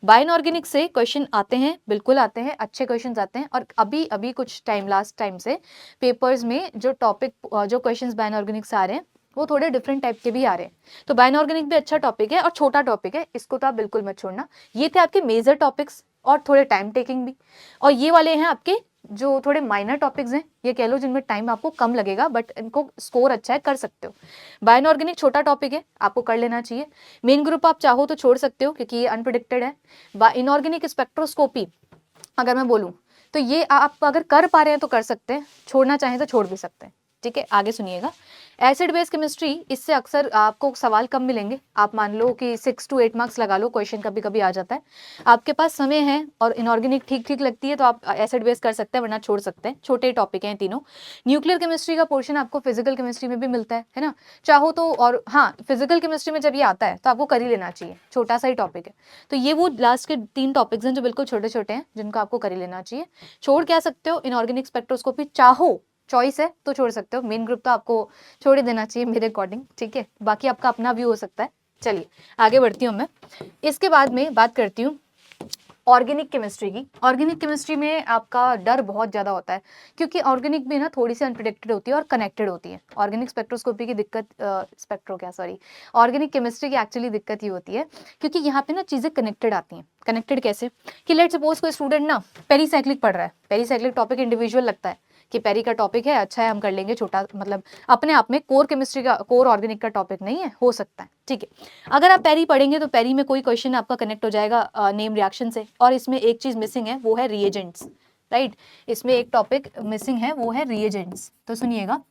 [SPEAKER 1] बायोइनऑर्गेनिक से क्वेश्चन आते हैं, बिल्कुल आते हैं, अच्छे क्वेश्चंस आते हैं, और अभी कुछ टाइम लास्ट टाइम से पेपर्स में जो टॉपिक जो क्वेश्चंस बायोइनऑर्गेनिक से आ रहे हैं वो थोड़े डिफरेंट टाइप के भी आ रहे हैं। तो बायो इनऑर्गेनिक भी अच्छा टॉपिक है और छोटा टॉपिक है, इसको तो आप बिल्कुल मत छोड़ना। ये थे आपके मेजर टॉपिक्स और थोड़े टाइम टेकिंग भी, और ये वाले हैं आपके जो थोड़े माइनर टॉपिक्स हैं, ये कह लो जिनमें टाइम आपको कम लगेगा बट इनको स्कोर अच्छा है, कर सकते हो। बायो इनऑर्गेनिक छोटा टॉपिक है, आपको कर लेना चाहिए। मेन ग्रुप आप चाहो तो छोड़ सकते हो क्योंकि ये अनप्रिडिक्टेड है। इनऑर्गेनिक स्पेक्ट्रोस्कोपी अगर मैं बोलूँ तो ये आप अगर कर पा रहे हैं तो कर सकते हैं, छोड़ना चाहें तो छोड़ भी सकते हैं। ठीक है, आगे सुनिएगा। एसिड बेस केमिस्ट्री, इससे अक्सर आपको सवाल कम मिलेंगे। आप मान लो कि 6 to 8 मार्क्स लगा लो, क्वेश्चन कभी कभी आ जाता है। आपके पास समय है और इनऑर्गेनिक ठीक ठीक लगती है तो आप एसिड बेस कर सकते हैं, वरना छोड़ सकते हैं। छोटे टॉपिक हैं तीनों। न्यूक्लियर केमिस्ट्री का पोर्शन आपको फिजिकल केमिस्ट्री में भी मिलता है ना, चाहो तो। और हाँ, फिजिकल केमिस्ट्री में जब ये आता है तो आपको कर ही लेना चाहिए, छोटा सा ही टॉपिक है। तो ये वो लास्ट के 3 टॉपिक्स हैं जो बिल्कुल छोटे छोटे हैं, जिनको आपको कर ही लेना चाहिए। छोड़ क्या सकते हो, इनऑर्गेनिक स्पेक्ट्रोस्कोपी चाहो, चॉइस है तो छोड़ सकते हो। मेन ग्रुप तो आपको छोड़ ही देना चाहिए मेरे अकॉर्डिंग। ठीक है, बाकी आपका अपना व्यू हो सकता है। चलिए आगे बढ़ती हूँ मैं। इसके बाद में बात करती हूँ ऑर्गेनिक केमिस्ट्री की। ऑर्गेनिक केमिस्ट्री में आपका डर बहुत ज़्यादा होता है क्योंकि ऑर्गेनिक भी ना थोड़ी सी अनप्रिडिक्टेड होती है और कनेक्टेड होती है। ऑर्गेनिक स्पेक्ट्रोस्कोपी की दिक्कत ऑर्गेनिक केमिस्ट्री की एक्चुअली दिक्कत ये होती है क्योंकि यहाँ पे ना चीज़ें कनेक्टेड आती हैं। कनेक्टेड कैसे कि लेट सपोज कोई स्टूडेंट ना पेरीसाइक्लिक पढ़ रहा है, पेरीसाइक्लिक टॉपिक इंडिविजुअल लगता है कि पेरी का टॉपिक है, अच्छा है, हम कर लेंगे, छोटा मतलब अपने आप में कोर केमिस्ट्री का, कोर ऑर्गेनिक का टॉपिक नहीं है, हो सकता है। ठीक है, अगर आप पेरी पढ़ेंगे तो पेरी में कोई क्वेश्चन आपका कनेक्ट हो जाएगा नेम रिएक्शन से, और इसमें एक चीज मिसिंग है, वो है रिएजेंट्स। राइट, इसमें एक टॉपिक मिसिंग है, वो है रिएजेंट्स। तो सुनिएगा,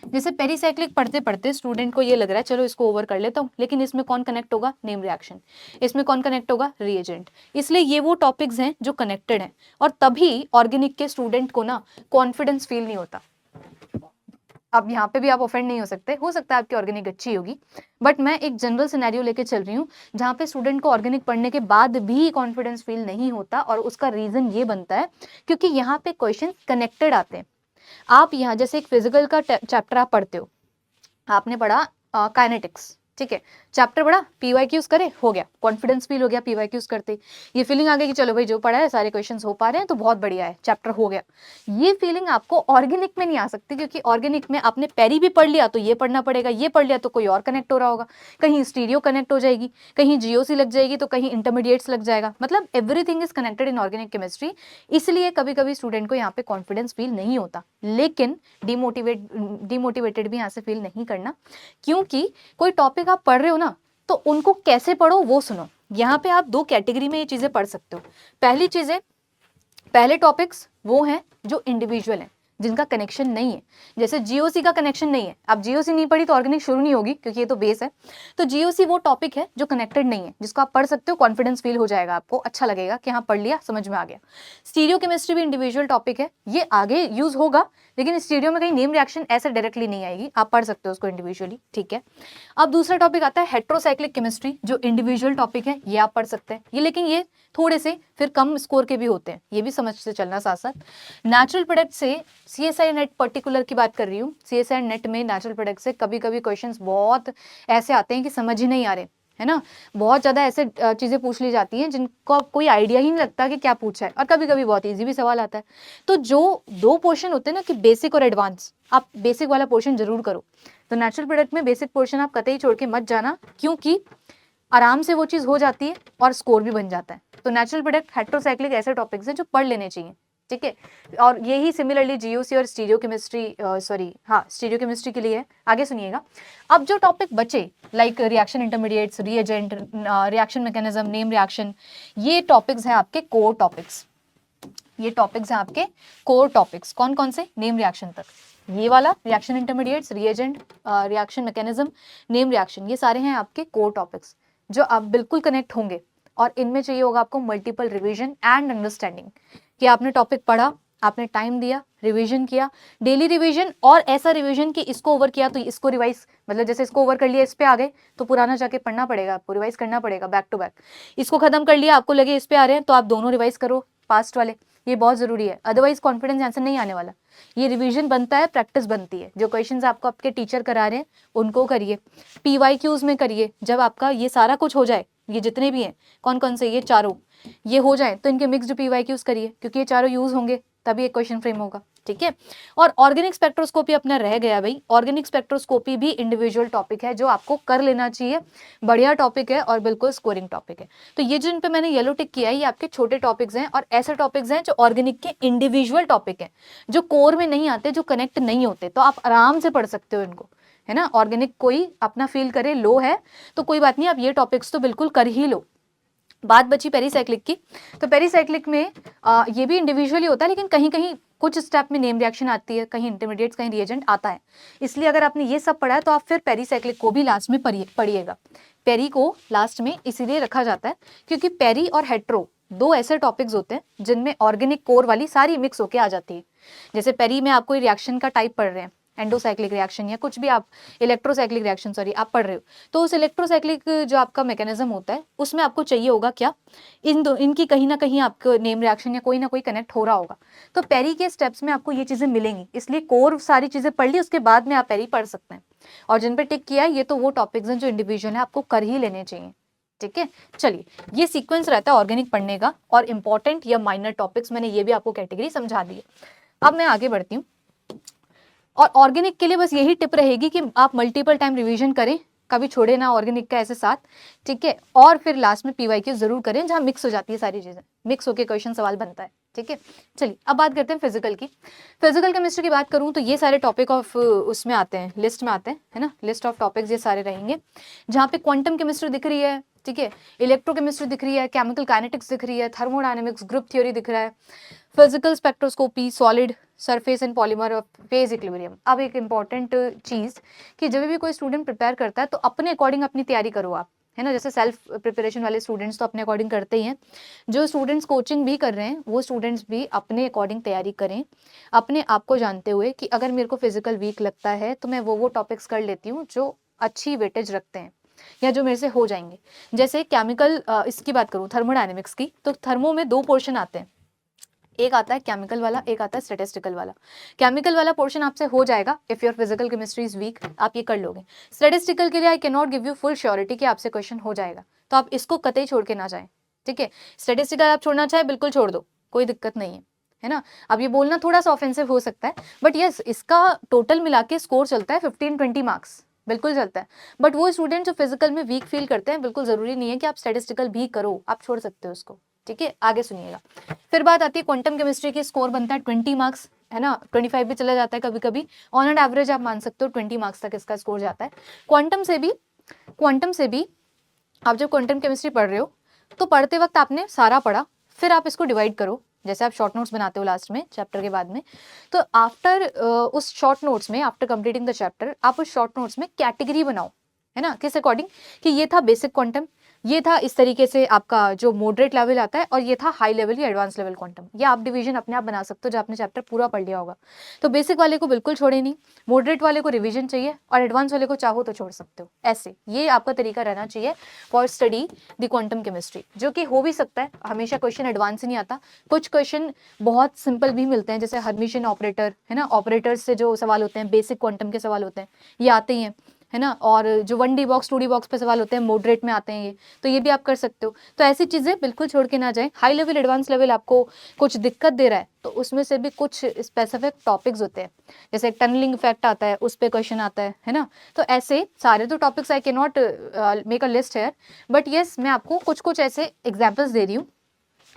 [SPEAKER 1] जैसे पेरीसाइक्लिक पढ़ते पढ़ते स्टूडेंट को ये लग रहा है चलो इसको ओवर कर लेता हूँ, लेकिन इसमें कौन कनेक्ट होगा, नेम रिएक्शन। इसमें कौन कनेक्ट होगा, रिएजेंट। इसलिए ये वो टॉपिक्स हैं जो कनेक्टेड हैं, और तभी ऑर्गेनिक के स्टूडेंट को ना कॉन्फिडेंस फील नहीं होता। अब यहाँ पे भी आप ऑफेंड नहीं हो सकता है आपकी ऑर्गेनिक अच्छी होगी, बट मैं एक जनरल सिनेरियो लेके चल रही हूँ जहाँ पे स्टूडेंट को ऑर्गेनिक पढ़ने के बाद भी कॉन्फिडेंस फील नहीं होता, और उसका रीजन ये बनता है क्योंकि यहाँ पे क्वेश्चन कनेक्टेड आते हैं। आप यहाँ जैसे एक फिजिकल का चैप्टर आप पढ़ते हो, आपने पढ़ा काइनेटिक्स, ठीक है, चैप्टर पढ़ा, पीवाईक्यूज करे, हो गया, कॉन्फिडेंस फील हो गया पीवाईक्यूज करते, ये फीलिंग आ गई कि चलो भाई जो पढ़ा है सारे क्वेश्चंस हो पा रहे हैं तो बहुत बढ़िया है, चैप्टर हो गया। ये फीलिंग आपको ऑर्गेनिक में नहीं आ सकती क्योंकि ऑर्गेनिक में आपने पेरी भी पढ़ लिया तो ये पढ़ना पड़ेगा, ये पढ़ लिया तो कोई और कनेक्ट हो रहा होगा, कहीं स्टीरियो कनेक्ट हो जाएगी, कहीं जीओसी लग जाएगी, तो कहीं इंटरमीडिएट्स लग जाएगा, मतलब everything is connected in organic chemistry. इसलिए कभी कभी स्टूडेंट को यहाँ पे कॉन्फिडेंस फील नहीं होता, लेकिन डिमोटिवेटेड भी यहाँ से फील नहीं करना, क्योंकि कोई टॉपिक आप पढ़ रहे हो ना तो उनको कैसे पढ़ो वो सुनो। यहाँ पे आप 2 कैटेगरी में ये चीजें पढ़ सकते हो। पहले टॉपिक्स वो हैं जो इंडिविजुअल हैं, जिनका कनेक्शन नहीं है, जैसे जीओसी का कनेक्शन नहीं है। अब जीओसी नहीं पढ़ी तो ऑर्गेनिक शुरू नहीं होगी क्योंकि ये तो बेस है। तो जीओसी वो टॉपिक है जो कनेक्टेड नहीं है, जिसको आप पढ़ सकते हो, कॉन्फिडेंस फील हो जाएगा, आपको अच्छा लगेगा कि हाँ पढ़ लिया, समझ में आ गया। स्टीरियो केमिस्ट्री भी इंडिविजुअल टॉपिक है, ये आगे यूज होगा, लेकिन स्टीरियो में कहीं नेम रिएक्शन ऐसे डायरेक्टली नहीं आएगी, आप पढ़ सकते हो उसको इंडिविजुअली। ठीक है, अब दूसरा टॉपिक आता है हेट्रोसाइक्लिक केमिस्ट्री, जो इंडिविजुअल टॉपिक है, ये आप पढ़ सकते हैं, ये लेकिन ये थोड़े से फिर कम स्कोर के भी होते हैं, ये भी समझ से चलना साथ साथ। नेचुरल प्रोडक्ट से सीएसआई नेट पर्टिकुलर की बात कर रही हूँ, सीएसआई नेट में नेचुरल प्रोडक्ट से कभी कभी क्वेश्चंस बहुत ऐसे आते हैं कि समझ ही नहीं आ रहे, है ना, बहुत ज़्यादा ऐसे चीज़ें पूछ ली जाती हैं जिनको कोई आइडिया ही नहीं लगता कि क्या पूछा है, और कभी कभी बहुत इजी भी सवाल आता है। तो जो 2 पोर्शन होते हैं ना कि बेसिक और एडवांस, आप बेसिक वाला पोर्शन जरूर करो। तो नेचुरल प्रोडक्ट में बेसिक पोर्शन आप कतई छोड़ के मत जाना, क्योंकि आराम से वो चीज़ हो जाती है और स्कोर भी बन जाता है। तो नेचुरल प्रोडक्ट, हेट्रोसाइक्लिक ऐसे टॉपिक्स हैं जो पढ़ लेने चाहिए। ठीक है, और यही सिमिलरली जीओसी और स्टीरियो केमिस्ट्री के लिए है। आगे सुनिएगा, अब जो टॉपिक बचे like reaction intermediates, reagent, reaction mechanism, name reaction, ये टॉपिक्स हैं आपके कोर टॉपिक्स। ये टॉपिक्स हैं आपके कोर टॉपिक्स, कौन कौन से, नेम रिएक्शन तक, ये वाला reaction intermediates, reagent, reaction mechanism, name reaction, ये सारे हैं आपके कोर टॉपिक्स जो आप बिल्कुल कनेक्ट होंगे, और इनमें चाहिए होगा आपको मल्टीपल रिवीजन एंड अंडरस्टैंडिंग, कि आपने टॉपिक पढ़ा, आपने टाइम दिया, रिवीजन किया, डेली रिवीजन, और ऐसा रिवीजन कि इसको ओवर किया तो इसको रिवाइज, मतलब जैसे इसको ओवर कर लिया, इस पे आ गए तो पुराना जाके पढ़ना पड़ेगा, आपको रिवाइज करना पड़ेगा बैक टू बैक। इसको खत्म कर लिया, आपको लगे इस पे आ रहे हैं तो आप दोनों रिवाइज करो, पास्ट वाले, ये बहुत जरूरी है, अदरवाइज कॉन्फिडेंस आंसर नहीं आने वाला। ये रिवीजन बनता है, प्रैक्टिस बनती है, जो क्वेश्चंस आपको आपके टीचर करा रहे हैं उनको करिए, पीवाईक्यूज में करिए। जब आपका ये सारा कुछ हो जाए, ये जितने भी हैं, कौन कौन से, ये चारों, ये हो जाए तो इनके मिक्स्ड पीवाईक्यूज करिए, क्योंकि ये चारों यूज होंगे तभी एक क्वेश्चन फ्रेम होगा, ठीक है। और ऑर्गेनिक स्पेक्ट्रोस्कोपी अपना रह गया भाई। ऑर्गेनिक स्पेक्ट्रोस्कोपी भी इंडिविजुअल टॉपिक है जो आपको कर लेना चाहिए, बढ़िया टॉपिक है और बिल्कुल स्कोरिंग टॉपिक है। तो ये जिन पे मैंने येलो टिक किया है ये आपके छोटे टॉपिक्स हैं और ऐसे टॉपिक्स हैं जो ऑर्गेनिक के इंडिविजुअल टॉपिक हैं, जो कोर में नहीं आते, जो कनेक्ट नहीं होते, तो आप आराम से पढ़ सकते हो इनको, है ना। ऑर्गेनिक कोई अपना फील करे लो है तो कोई बात नहीं, आप ये टॉपिक्स तो बिल्कुल कर ही लो। बात बची पेरीसाइक्लिक की, तो पेरीसाइक्लिक में ये भी इंडिविजुअली होता है, लेकिन कहीं कहीं कुछ स्टेप में नेम रिएक्शन आती है, कहीं इंटरमीडिएट, कहीं रिएजेंट आता है। इसलिए अगर आपने ये सब पढ़ा है तो आप फिर पेरीसाइक्लिक को भी लास्ट में पढ़िएगा। पेरी को लास्ट में इसीलिए रखा जाता है क्योंकि पेरी और हेट्रो दो ऐसे टॉपिक्स होते हैं जिनमें ऑर्गेनिक कोर वाली सारी मिक्स होके आ जाती है। जैसे पेरी में आप कोई रिएक्शन का टाइप पढ़ रहे हैं, एंडोसाइक्लिक रिएक्शन या कुछ भी, आप इलेक्ट्रोसाइक्लिक रिएक्शन सॉरी आप पढ़ रहे हो, तो उस इलेक्ट्रोसाइक्लिक जो आपका मैकेनिज्म होता है उसमें आपको चाहिए होगा क्या, इनकी कहीं ना कहीं आपको नेम रिएक्शन या कोई ना कोई कनेक्ट हो रहा होगा। तो पेरी के स्टेप्स में आपको ये चीजें मिलेंगी, इसलिए कोर सारी चीजें पढ़ ली, उसके बाद में आप पेरी पढ़ सकते हैं। और जिन पे टिक किया है ये तो वो टॉपिक्स हैं जो इंडिविजुअल है, आपको कर ही लेने चाहिए, ठीक है। चलिए, ये सीक्वेंस रहता है ऑर्गेनिक पढ़ने का, और इंपॉर्टेंट या माइनर टॉपिक्स मैंने ये भी आपको कैटेगरी समझा दी है। अब मैं आगे बढ़ती हूँ, और ऑर्गेनिक के लिए बस यही टिप रहेगी कि आप मल्टीपल टाइम रिवीजन करें, कभी छोड़े ना ऑर्गेनिक का ऐसे साथ, ठीक है। और फिर लास्ट में पीवाईक्यू जरूर करें जहां मिक्स हो जाती है सारी चीजें, मिक्स होके क्वेश्चन सवाल बनता है, ठीक है। चलिए अब बात करते हैं फिजिकल की। फिजिकल केमिस्ट्री की बात करूं तो ये सारे टॉपिक ऑफ उसमें आते हैं, लिस्ट में आते हैं, है ना, लिस्ट ऑफ टॉपिक्स ये सारे रहेंगे। जहाँ पे क्वांटम केमिस्ट्री दिख रही है, ठीक है, इलेक्ट्रोकेमिस्ट्री दिख रही है, केमिकल काइनेटिक्स दिख रही है, थर्मोडायनेमिक्स, ग्रुप थ्योरी दिख रहा है, physical spectroscopy, solid, surface and polymer और फेज इक्विलिब्रियम। अब एक इंपॉर्टेंट चीज कि जब भी कोई स्टूडेंट प्रिपेयर करता है तो अपने अकॉर्डिंग अपनी तैयारी करो आप, है ना। जैसे सेल्फ प्रिपरेशन वाले स्टूडेंट्स तो अपने अकॉर्डिंग करते ही हैं, जो स्टूडेंट्स कोचिंग भी कर रहे हैं वो स्टूडेंट्स भी अपने अकॉर्डिंग तैयारी करें, अपने आप को जानते हुए कि अगर मेरे को फिजिकल वीक लगता है तो मैं वो टॉपिक्स कर लेती हूँ जो अच्छी वेटेज रखते हैं या जो मेरे से हो जाएंगे। जैसे केमिकल, इसकी बात करूँ थर्मोडायनेमिक्स की, तो थर्मो में दो पोर्शन आते हैं, एक आता है केमिकल वाला, एक आता है स्टैटिस्टिकल वाला। केमिकल वाला पोर्शन आपसे हो जाएगा if your physical chemistry is weak, आप ये कर लोगे। स्टैटिस्टिकल के लिए I can not give you full surety कि आपसे क्वेश्चन हो जाएगा, तो आप इसको कतई छोड़ के ना जाएं, ठीक है। स्टैटिस्टिकल आप छोड़ना चाहे बिल्कुल छोड़ दो, कोई दिक्कत नहीं है ना। अब ये बोलना थोड़ा सा ऑफेंसिव हो सकता है, बट यस इसका टोटल मिला के स्कोर चलता है 15-20 मार्क्स, बिल्कुल चलता है। बट वो स्टूडेंट जो फिजिकल में वीक फील करते हैं, बिल्कुल जरूरी नहीं है कि आप स्टैटिस्टिकल भी करो, आप छोड़ सकते हो उसको, ठीक है। आगे सुनिएगा, फिर बात आती है क्वांटम केमिस्ट्री की। स्कोर बनता है 20 मार्क्स, है ना, 25 भी चला जाता है कभी कभी, ऑन एंड एवरेज आप मान सकते हो 20 मार्क्स तक इसका स्कोर जाता है। क्वांटम से भी आप जब क्वांटम केमिस्ट्री पढ़ रहे हो तो पढ़ते वक्त आपने सारा पढ़ा, फिर आप इसको डिवाइड करो, जैसे आप शॉर्ट नोट्स बनाते हो लास्ट में चैप्टर के बाद में, तो आफ्टर उस शॉर्ट नोट्स में, आफ्टर कंप्लीटिंग द चैप्टर, आप उस शॉर्ट नोट्स में कैटेगरी बनाओ, है ना, किस अकॉर्डिंग, कि ये था बेसिक क्वांटम, ये था इस तरीके से आपका जो मॉडरेट लेवल आता है, और ये था हाई लेवल या एडवांस लेवल क्वांटम। ये आप डिवीजन अपने आप बना सकते हो जब आपने चैप्टर पूरा पढ़ लिया होगा। तो बेसिक वाले को बिल्कुल छोड़े नहीं, मॉडरेट वाले को रिवीजन चाहिए, और एडवांस वाले को चाहो तो छोड़ सकते हो। ऐसे ये आपका तरीका रहना चाहिए for study the quantum chemistry, जो कि हो भी सकता है हमेशा क्वेश्चन एडवांस ही नहीं आता, कुछ क्वेश्चन बहुत सिंपल भी मिलते हैं, जैसे हर्मिशियन ऑपरेटर, है ना, ऑपरेटर्स से जो सवाल होते हैं, बेसिक क्वांटम के सवाल होते हैं, ये आते ही हैं, है ना। और जो 1D बॉक्स 2D बॉक्स पे सवाल होते हैं मॉडरेट में आते हैं ये, तो ये भी आप कर सकते हो। तो ऐसी चीजें बिल्कुल छोड़ के ना जाएं। हाई लेवल एडवांस लेवल आपको कुछ दिक्कत दे रहा है तो उसमें से भी कुछ स्पेसिफिक टॉपिक्स होते हैं, जैसे टनलिंग इफेक्ट आता है, उस पर क्वेश्चन आता है ना। तो ऐसे सारे तो topics I can not make a list है, बट येस मैं आपको कुछ कुछ ऐसे एग्जाम्पल्स दे रही हूँ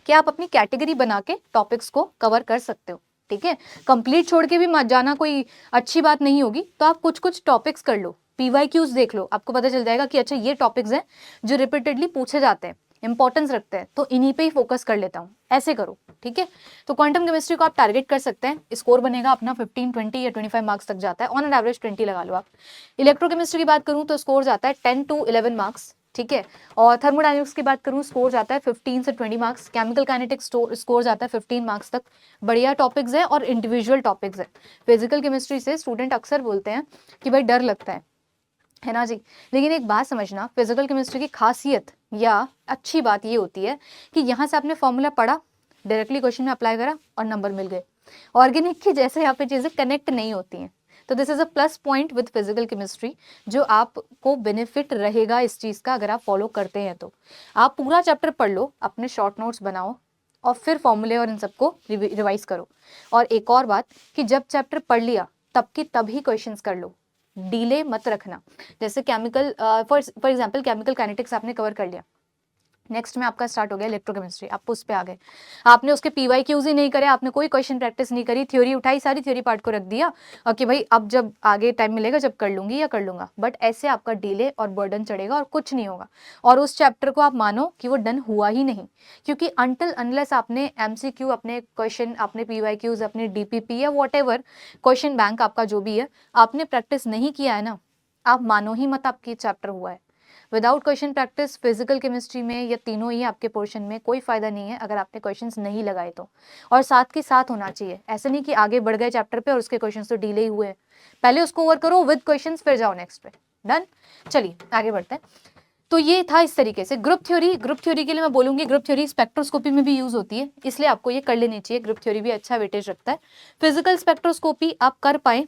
[SPEAKER 1] कि आप अपनी कैटेगरी बना के टॉपिक्स को कवर कर सकते हो, ठीक है। कंप्लीट छोड़ के भी मत जाना, कोई अच्छी बात नहीं होगी, तो आप कुछ कुछ टॉपिक्स कर लो, पीवाईक्यूज देख लो, आपको पता चल जाएगा कि अच्छा ये टॉपिक्स हैं जो रिपीटेडली पूछे जाते हैं, इंपॉर्टेंस रखते हैं, तो इन्हीं पे ही फोकस कर लेता हूँ, ऐसे करो, ठीक है। तो क्वांटम केमिस्ट्री को आप टारगेट कर सकते हैं, स्कोर बनेगा अपना 15, 20 या 25 मार्क्स तक जाता है, ऑन एन एवरेज 20 लगा लो आप। इलेक्ट्रोकेमिस्ट्री की बात करूँ तो स्कोर जाता है 10 to 11 मार्क्स, ठीक है। और थर्मोडायनेमिक्स की बात करूँ स्कोर जाता है 15 से 20 मार्क्स, केमिकल काइनेटिक्स स्कोर जाता है 15 मार्क्स तक। बढ़िया टॉपिक्स है और इंडिविजुअल टॉपिक्स है। फिजिकल केमिस्ट्री से स्टूडेंट अक्सर बोलते हैं कि भाई डर लगता है ना जी, लेकिन एक बात समझना, फिजिकल केमिस्ट्री की खासियत या अच्छी बात ये होती है कि यहाँ से आपने फॉर्मूला पढ़ा, डायरेक्टली क्वेश्चन में अप्लाई करा और नंबर मिल गए। ऑर्गेनिक की जैसे यहाँ पे चीजें कनेक्ट नहीं होती हैं, तो this is a plus point with physical chemistry, जो आपको बेनिफिट रहेगा इस चीज का अगर आप फॉलो करते हैं। तो आप पूरा चैप्टर पढ़ लो, अपने शॉर्ट नोट्स बनाओ और फिर फॉर्मूले और इन सबको रिवाइज करो। और एक और बात कि जब चैप्टर पढ़ लिया तब की तभी क्वेश्चंस कर लो, डिले मत रखना। जैसे chemical for example chemical kinetics आपने कवर कर लिया, नेक्स्ट में आपका स्टार्ट हो गया इलेक्ट्रोकेमिस्ट्री, आप उस पे आ गए, आपने उसके PYQs ही नहीं करे, आपने कोई क्वेश्चन प्रैक्टिस नहीं करी, थ्योरी उठाई, सारी थ्योरी पार्ट को रख दिया और कि भाई अब जब आगे टाइम मिलेगा जब कर लूंगी या कर लूंगा, बट ऐसे आपका डिले और बर्डन चढ़ेगा और कुछ नहीं होगा। और उस चैप्टर को आप मानो कि वो डन हुआ ही नहीं, क्योंकि अनटिल अनलेस आपने MCQ, अपने क्वेश्चन, अपने PYQs, अपने DPP या वॉट एवर क्वेश्चन बैंक आपका जो भी है, आपने प्रैक्टिस नहीं किया है ना, आप मानो ही मत आपकी चैप्टर हुआ है। Without question practice physical chemistry में या तीनों ही आपके पोर्शन में कोई फायदा नहीं है अगर आपने क्वेश्चंस नहीं लगाए तो। और साथ के साथ होना चाहिए, ऐसे नहीं कि आगे बढ़ गए चैप्टर पे और उसके क्वेश्चंस तो डिले ही हुए हैं, पहले उसको ओवर करो विद क्वेश्चंस फिर जाओ नेक्स्ट पे। डन, चलिए आगे बढ़ते हैं। तो ये था इस तरीके से ग्रुप थ्योरी। ग्रुप थ्योरी के लिए मैं बोलूंगी ग्रुप थ्योरी स्पेक्ट्रोस्कोपी में भी यूज होती है, इसलिए आपको ये कर लेनी चाहिए, ग्रुप थ्योरी भी अच्छा वेटेज रखता है। फिजिकल स्पेक्ट्रोस्कोपी आप कर पाए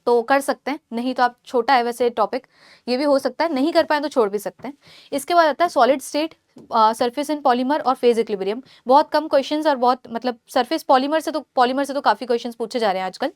[SPEAKER 1] तो कर सकते हैं, नहीं तो आप, छोटा है वैसे टॉपिक, ये भी हो सकता है, नहीं कर पाए तो छोड़ भी सकते हैं। इसके बाद आता है solid state, surface in polymer और फेज इक्विलिब्रियम। बहुत कम क्वेश्चंस और बहुत मतलब सरफेस पॉलीमर से तो काफ़ी क्वेश्चंस पूछे जा रहे हैं आजकल,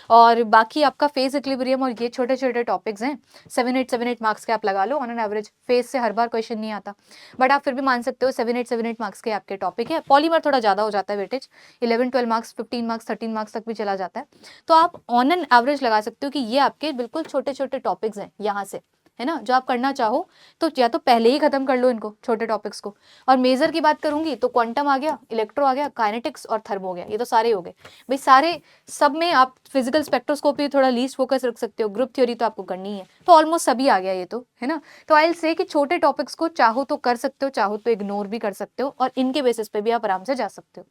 [SPEAKER 1] और बाकी आपका फेज इक्विलिब्रियम और ये छोटे छोटे टॉपिक्स हैं, 7-8 मार्क्स के आप लगा लो ऑन एन एवरेज। फेज से हर बार क्वेश्चन नहीं आता, बट आप फिर भी मान सकते हो 7-8 मार्क्स के आपके टॉपिक है। पॉलीमर थोड़ा ज़्यादा हो जाता है वेटेज, 11-12 मार्क्स, 15 मार्क्स, 13 मार्क्स तक भी चला जाता है, तो आप ऑन एन एवरेज लगा सकते हो कि ये आपके बिल्कुल छोटे छोटे टॉपिक्स हैं यहाँ से, है ना, जो आप करना चाहो तो या तो पहले ही खत्म कर लो इनको छोटे टॉपिक्स को। और मेजर की बात करूंगी तो क्वांटम आ गया, इलेक्ट्रो आ गया, काइनेटिक्स और थर्मो हो गया, ये तो सारे हो गए भाई। सारे सब में आप फिजिकल स्पेक्ट्रोस्कोपी थोड़ा लीस्ट फोकस रख सकते हो, ग्रुप थ्योरी तो आपको करनी है, तो ऑलमोस्ट सभी आ गया ये तो, है ना। तो आई विल से कि छोटे टॉपिक्स को चाहो तो कर सकते हो, चाहो तो इग्नोर भी कर सकते हो, और इनके बेसिस पे भी आप आराम से जा सकते हो।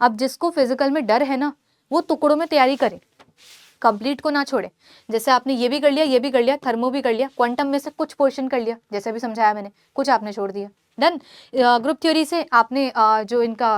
[SPEAKER 1] अब जिसको फिजिकल में डर है ना, वो टुकड़ों में तैयारी करे, कंप्लीट को ना छोड़े। जैसे आपने ये भी कर लिया, ये भी कर लिया, थर्मो भी कर लिया, क्वांटम में से कुछ पोर्शन कर लिया, जैसे भी समझाया मैंने, कुछ आपने छोड़ दिया। डन। ग्रुप थ्योरी से आपने जो इनका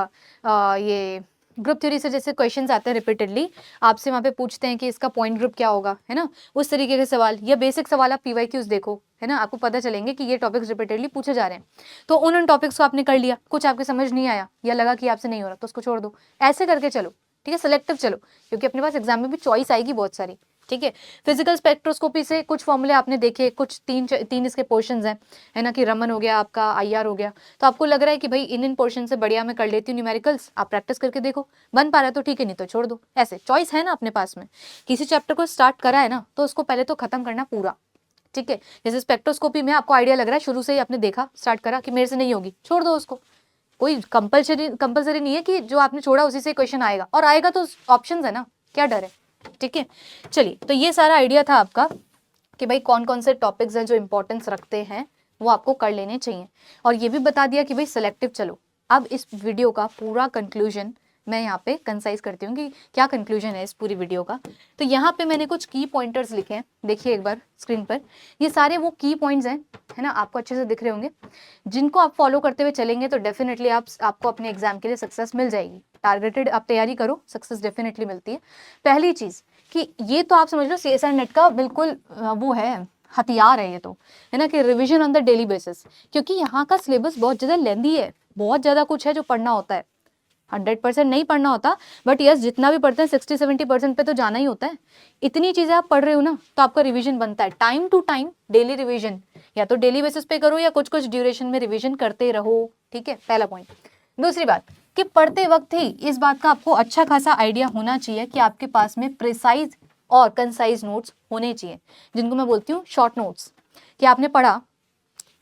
[SPEAKER 1] ये ग्रुप थ्योरी से जैसे क्वेश्चंस आते हैं रिपीटेडली, आपसे वहाँ पे पूछते हैं कि इसका पॉइंट ग्रुप क्या होगा, है ना, उस तरीके के सवाल या बेसिक सवाल आप PYQs देखो, है ना, आपको पता चलेंगे कि ये टॉपिक्स रिपीटेडली पूछे जा रहे हैं। तो उन टॉपिक्स को आपने कर लिया, कुछ आपके समझ नहीं आया या लगा कि आपसे नहीं हो रहा तो उसको छोड़ दो, ऐसे करके चलो, ठीक है, सिलेक्टिव चलो, क्योंकि अपने पास एग्जाम में भी चॉइस आएगी बहुत सारी, ठीक है। फिजिकल स्पेक्ट्रोस्कोपी से कुछ फॉर्मूले आपने देखे, कुछ तीन इसके पोर्शंस हैं, है ना, कि रमन हो गया आपका, IR हो गया, तो आपको लग रहा है कि भाई इन पोर्शन से बढ़िया मैं कर लेती हूँ न्यूमेरिकल्स, आप प्रैक्टिस करके देखो, बन पा रहा है तो ठीक है, नहीं तो छोड़ दो। ऐसे चॉइस है ना अपने पास में, किसी चैप्टर को स्टार्ट करा है ना तो उसको पहले तो खत्म करना पूरा, ठीक है। जैसे स्पेक्ट्रोस्कोपी में आपको आइडिया लग रहा है, शुरू से ही आपने देखा, स्टार्ट करा कि मेरे से नहीं होगी, छोड़ दो उसको, कोई कंपलसरी नहीं है कि जो आपने छोड़ा उसी से क्वेश्चन आएगा, और आएगा तो ऑप्शंस है ना, क्या डर है, ठीक है। चलिए, तो ये सारा आइडिया था आपका कि भाई कौन कौन से टॉपिक्स हैं जो इंपॉर्टेंस रखते हैं, वो आपको कर लेने चाहिए, और ये भी बता दिया कि भाई सिलेक्टिव चलो। अब इस वीडियो का पूरा कंक्लूजन मैं यहाँ पे कंसाइज करती हूँ कि क्या कंक्लूजन है इस पूरी वीडियो का। तो यहाँ पे मैंने कुछ की पॉइंटर्स लिखे हैं, देखिए एक बार स्क्रीन पर, ये सारे वो की पॉइंट्स हैं, है ना, आपको अच्छे से दिख रहे होंगे, जिनको आप फॉलो करते हुए चलेंगे तो डेफिनेटली आपको अपने एग्जाम के लिए सक्सेस मिल जाएगी। टारगेटेड आप तैयारी करो, सक्सेस डेफिनेटली मिलती है। पहली चीज़ कि ये तो आप समझ लो CSIR नेट का बिल्कुल वो है, हथियार है ये तो, है ना, कि revision on the daily basis, क्योंकि यहाँ का सिलेबस बहुत ज़्यादा लेंदी है, बहुत ज़्यादा कुछ है जो पढ़ना होता है, 100% नहीं पढ़ना होता, बट यस जितना भी पढ़ते हैं 60-70% पे तो जाना ही होता है। इतनी चीज़ें आप पढ़ रहे हो ना, तो आपका रिवीजन बनता है, time to time daily revision, या तो डेली बेसिस पे करो या कुछ कुछ ड्यूरेशन में रिवीजन करते रहो, ठीक है, पहला पॉइंट। दूसरी बात कि पढ़ते वक्त ही इस बात का आपको अच्छा खासा आइडिया होना चाहिए कि आपके पास में प्रिसाइज और कंसाइज नोट्स होने चाहिए, जिनको मैं बोलती हूँ शॉर्ट नोट्स, कि आपने पढ़ा,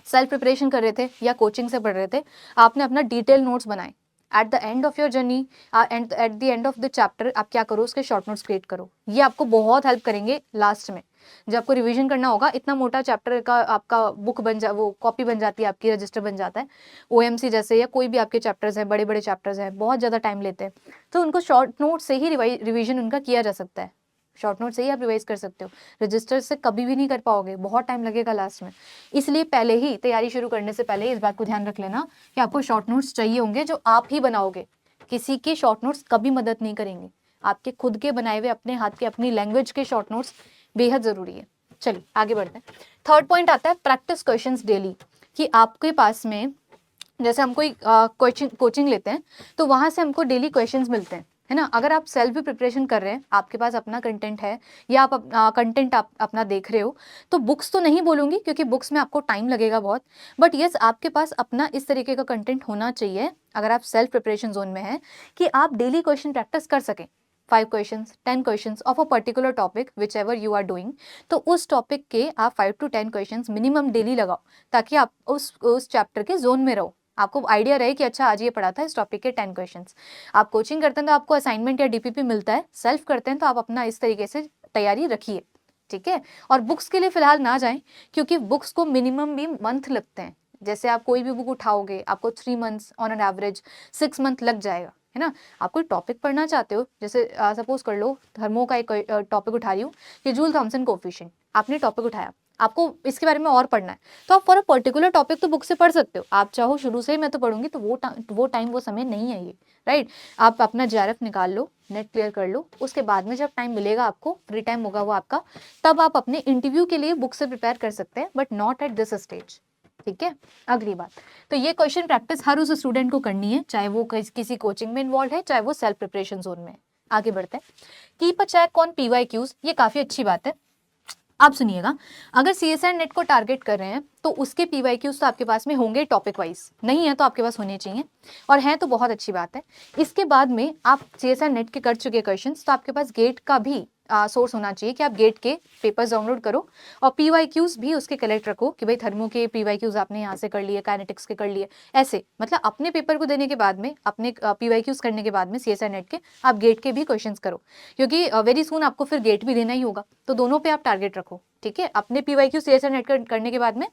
[SPEAKER 1] सेल्फ प्रिपरेशन कर रहे थे या कोचिंग से पढ़ रहे थे, आपने अपना डिटेल नोट्स बनाए, at the end of your journey and at the end of the chapter आप क्या करो, उसके शॉर्ट नोट्स क्रिएट करो। ये आपको बहुत हेल्प करेंगे लास्ट में, जब आपको रिवीजन करना होगा। इतना मोटा चैप्टर का आपका बुक वो कॉपी बन जाती है आपकी, रजिस्टर बन जाता है, OMC जैसे या कोई भी आपके चैप्टर्स हैं, बड़े बड़े चैप्टर्स हैं, बहुत ज़्यादा टाइम लेते हैं, तो उनको शॉर्ट नोट से ही रिविजन उनका किया जा सकता है, शॉर्ट नोट से ही आप रिवाइज कर सकते हो, रजिस्टर से कभी भी नहीं कर पाओगे, बहुत टाइम लगेगा लास्ट में। इसलिए पहले ही तैयारी शुरू करने से पहले इस बात को ध्यान रख लेना कि आपको शॉर्ट नोट्स चाहिए होंगे जो आप ही बनाओगे, किसी के शॉर्ट नोट्स कभी मदद नहीं करेंगे, आपके खुद के बनाए हुए अपने हाथ के अपनी लैंग्वेज के शॉर्ट नोट्स बेहद ज़रूरी है। चलिए आगे बढ़ते हैं। थर्ड पॉइंट आता है प्रैक्टिस क्वेश्चंस डेली, कि आपके पास में जैसे हम कोई कोचिंग लेते हैं तो वहाँ से हमको डेली क्वेश्चंस मिलते हैं, है ना। अगर आप सेल्फ भी प्रिपरेशन कर रहे हैं, आपके पास अपना कंटेंट है या आप कंटेंट आप अपना देख रहे हो, तो बुक्स तो नहीं बोलूँगी क्योंकि बुक्स में आपको टाइम लगेगा बहुत, बट येस आपके पास अपना इस तरीके का कंटेंट होना चाहिए अगर आप सेल्फ प्रिपरेशन जोन में हैं कि आप डेली क्वेश्चन प्रैक्टिस कर सकें। 5 questions 10 questions of a particular topic whichever you are doing, तो उस टॉपिक के आप 5 to 10 क्वेश्चंस मिनिमम डेली लगाओ ताकि आप उस चैप्टर के जोन में रहो, आपको आइडिया रहे कि अच्छा आज ये पढ़ा था इस टॉपिक के 10 क्वेश्चंस। आप कोचिंग करते हैं तो आपको असाइनमेंट या डीपीपी मिलता है, सेल्फ करते हैं तो आप अपना इस तरीके से तैयारी रखिए, ठीक है। और बुक्स के लिए फिलहाल ना जाएं क्योंकि बुक्स को मिनिमम भी मंथ लगते हैं। जैसे आप कोई भी बुक उठाओगे आपको 3 months on an average 6 month लग जाएगा, है ना। आप कोई टॉपिक पढ़ना चाहते हो, जैसे सपोज कर लो थर्मो का एक टॉपिक उठा रही हूँ कि जूल थॉमसन कोफिशिएंट, आपने टॉपिक उठाया, आपको इसके बारे में और पढ़ना है, तो आप फॉर अ पर्टिकुलर टॉपिक तो बुक से पढ़ सकते हो। आप चाहो शुरू से ही मैं तो पढ़ूंगी तो वो टाइम वो समय नहीं है ये, राइट। आप अपना जेआरएफ निकाल लो, नेट क्लियर कर लो, उसके बाद में जब टाइम मिलेगा आपको, फ्री टाइम होगा वो आपका, तब आप अपने इंटरव्यू के लिए बुक से प्रिपेयर कर सकते हैं, but not at this stage, ठीक है। अगली बात, तो ये क्वेश्चन प्रैक्टिस हर उस स्टूडेंट को करनी है, चाहे वो किसी कोचिंग में इन्वॉल्व है, चाहे वो सेल्फ प्रिपरेशन जोन में है। आगे बढ़ते हैं, keep a check on PYQs, ये काफी अच्छी बात है। आप सुनिएगा, अगर सीएसआर नेट को टारगेट कर रहे हैं तो उसके पीवाईक्यूज तो आपके पास में होंगे टॉपिक वाइज, नहीं है तो आपके पास होने चाहिए, और हैं तो बहुत अच्छी बात है। इसके बाद में आप सीएसआर नेट के कर चुके क्वेश्चंस तो आपके पास गेट का भी सोर्स होना चाहिए कि आप गेट के पेपर्स डाउनलोड करो और पीवाईक्यूज भी उसके कलेक्ट रखो कि भाई थर्मो के पीवाईक्यूज आपने यहाँ से कर लिए, काइनेटिक्स के कर लिए, ऐसे मतलब अपने पेपर को देने के बाद में, अपने पीवाईक्यूज करने के बाद में सीएसआर नेट के आप गेट के भी क्वेश्चंस करो, क्योंकि वेरी सून आपको फिर गेट भी देना ही होगा, तो दोनों पे आप टारगेट रखो, ठीक है। अपने पीवाईक्यू सीएसआर नेट करने के बाद में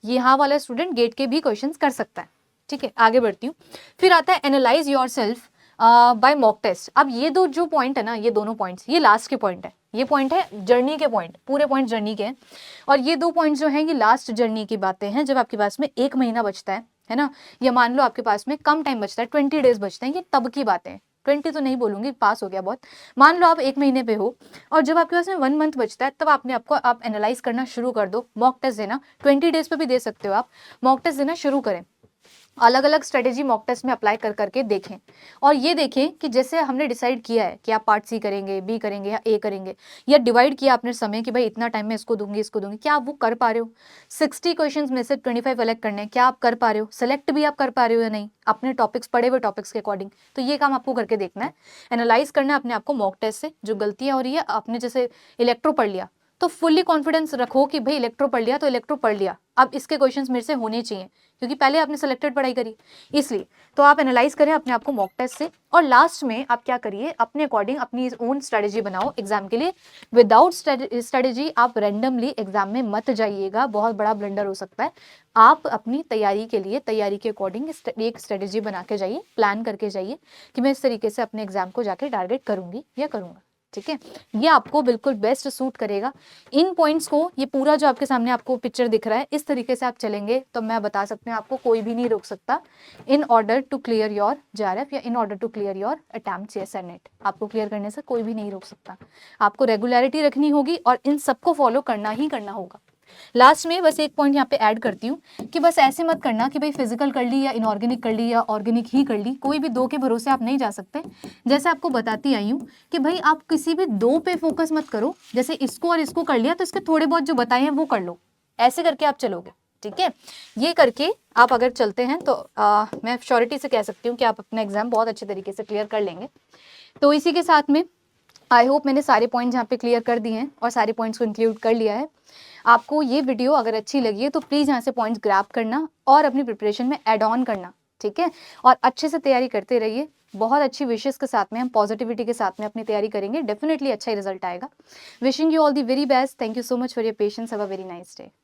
[SPEAKER 1] यहाँ वाला स्टूडेंट गेट के भी क्वेश्चंस कर सकता है, ठीक है। आगे बढ़ती हूँ, फिर आता है analyse yourself by mock test. अब ये दो जो पॉइंट है ना, ये दोनों पॉइंट्स, ये लास्ट के पॉइंट है, ये पॉइंट है जर्नी के पॉइंट, पूरे पॉइंट जर्नी के हैं, और ये दो पॉइंट जो हैं ये लास्ट जर्नी की बातें हैं, जब आपके पास में 1 महीना बचता है ना, या मान लो आपके पास में कम टाइम बचता है, 20 डेज बचते हैं, ये तब की बातें हैं। 20 तो नहीं बोलूंगी, पास हो गया बहुत, मान लो आप 1 महीने पे हो और जब आपके पास में 1 मंथ बचता है तब आपने आपको आप एनालाइज करना शुरू कर दो, मॉक टेस्ट देना, 20 डेज पे भी दे सकते हो आप, मॉक टेस्ट देना शुरू करें, अलग अलग स्ट्रेटेजी मॉक टेस्ट में अप्लाई कर करके देखें, और ये देखें कि जैसे हमने डिसाइड किया है कि आप पार्ट सी करेंगे, बी करेंगे या ए करेंगे, या डिवाइड किया आपने समय कि भाई इतना टाइम में इसको दूंगी, क्या आप वो कर पा रहे हो। 60 क्वेश्चंस में से 25 अलग करने हैं, क्या आप कर पा रहे हो, सेलेक्ट भी आप कर पा रहे हो या नहीं अपने टॉपिक्स, पढ़े हुए टॉपिक्स के अकॉर्डिंग, तो ये काम आपको करके देखना है, एनालाइज करना है अपने आप को मॉक टेस्ट से, जो गलतियां हो रही है आपने, जैसे इलेक्ट्रो पढ़ लिया तो फुल्ली कॉन्फिडेंस रखो कि भाई इलेक्ट्रो पढ़ लिया तो इलेक्ट्रो पढ़ लिया, अब इसके क्वेश्चंस मेरे से होने चाहिए क्योंकि पहले आपने सिलेक्टेड पढ़ाई करी, इसलिए तो आप एनालाइज करें अपने आप को मॉक टेस्ट से, और लास्ट में आप क्या करिए, अपने अकॉर्डिंग अपनी ओन स्ट्रेटेजी बनाओ एग्जाम के लिए। विदाउट स्ट्रेटेजी आप रैंडमली एग्जाम में मत जाइएगा, बहुत बड़ा ब्लंडर हो सकता है। आप अपनी तैयारी के लिए तैयारी के अकॉर्डिंग एक स्ट्रेटेजी बना के जाइए, प्लान करके जाइए कि मैं इस तरीके से अपने एग्जाम को जाके टारगेट करूंगी या करूंगा, ठीक है। ये आपको बिल्कुल बेस्ट सूट करेगा। इन पॉइंट्स को, ये पूरा जो आपके सामने आपको पिक्चर दिख रहा है, इस तरीके से आप चलेंगे तो मैं बता सकती हूँ आपको कोई भी नहीं रोक सकता in order to clear your JRF या in order to clear your attempt CSR NET, आपको क्लियर करने से कोई भी नहीं रोक सकता। आपको रेगुलरिटी रखनी होगी और इन सबको फॉलो करना ही करना होगा। लास्ट में बस एक पॉइंट यहाँ पे ऐड करती हूँ कि बस ऐसे मत करना कि भाई फिजिकल कर ली या इनऑर्गेनिक कर ली या ऑर्गेनिक ही कर ली, कोई भी दो के भरोसे आप नहीं जा सकते। जैसे आपको बताती आई हूँ कि भाई आप किसी भी दो पे फोकस मत करो, जैसे इसको और इसको कर लिया तो इसके थोड़े बहुत जो बताए हैं वो कर लो, ऐसे करके आप चलोगे, ठीक है। ये करके आप अगर चलते हैं तो मैं श्योरिटी से कह सकती हूँ कि आप अपना एग्जाम बहुत अच्छे तरीके से क्लियर कर लेंगे। तो इसी के साथ में आई होप मैंने सारे पॉइंट्स यहाँ पे क्लियर कर दिए हैं और सारे पॉइंट्स को इंक्लूड कर लिया है। आपको ये वीडियो अगर अच्छी लगी है तो प्लीज़ यहाँ से पॉइंट्स ग्रैब करना और अपनी प्रिपरेशन में ऐड ऑन करना, ठीक है। और अच्छे से तैयारी करते रहिए, बहुत अच्छी विशेष के साथ में, हम पॉजिटिविटी के साथ में अपनी तैयारी करेंगे, डेफिनेटली अच्छा ही रिजल्ट आएगा। Wishing you all the very best, thank you so much for your patience, have a very nice day.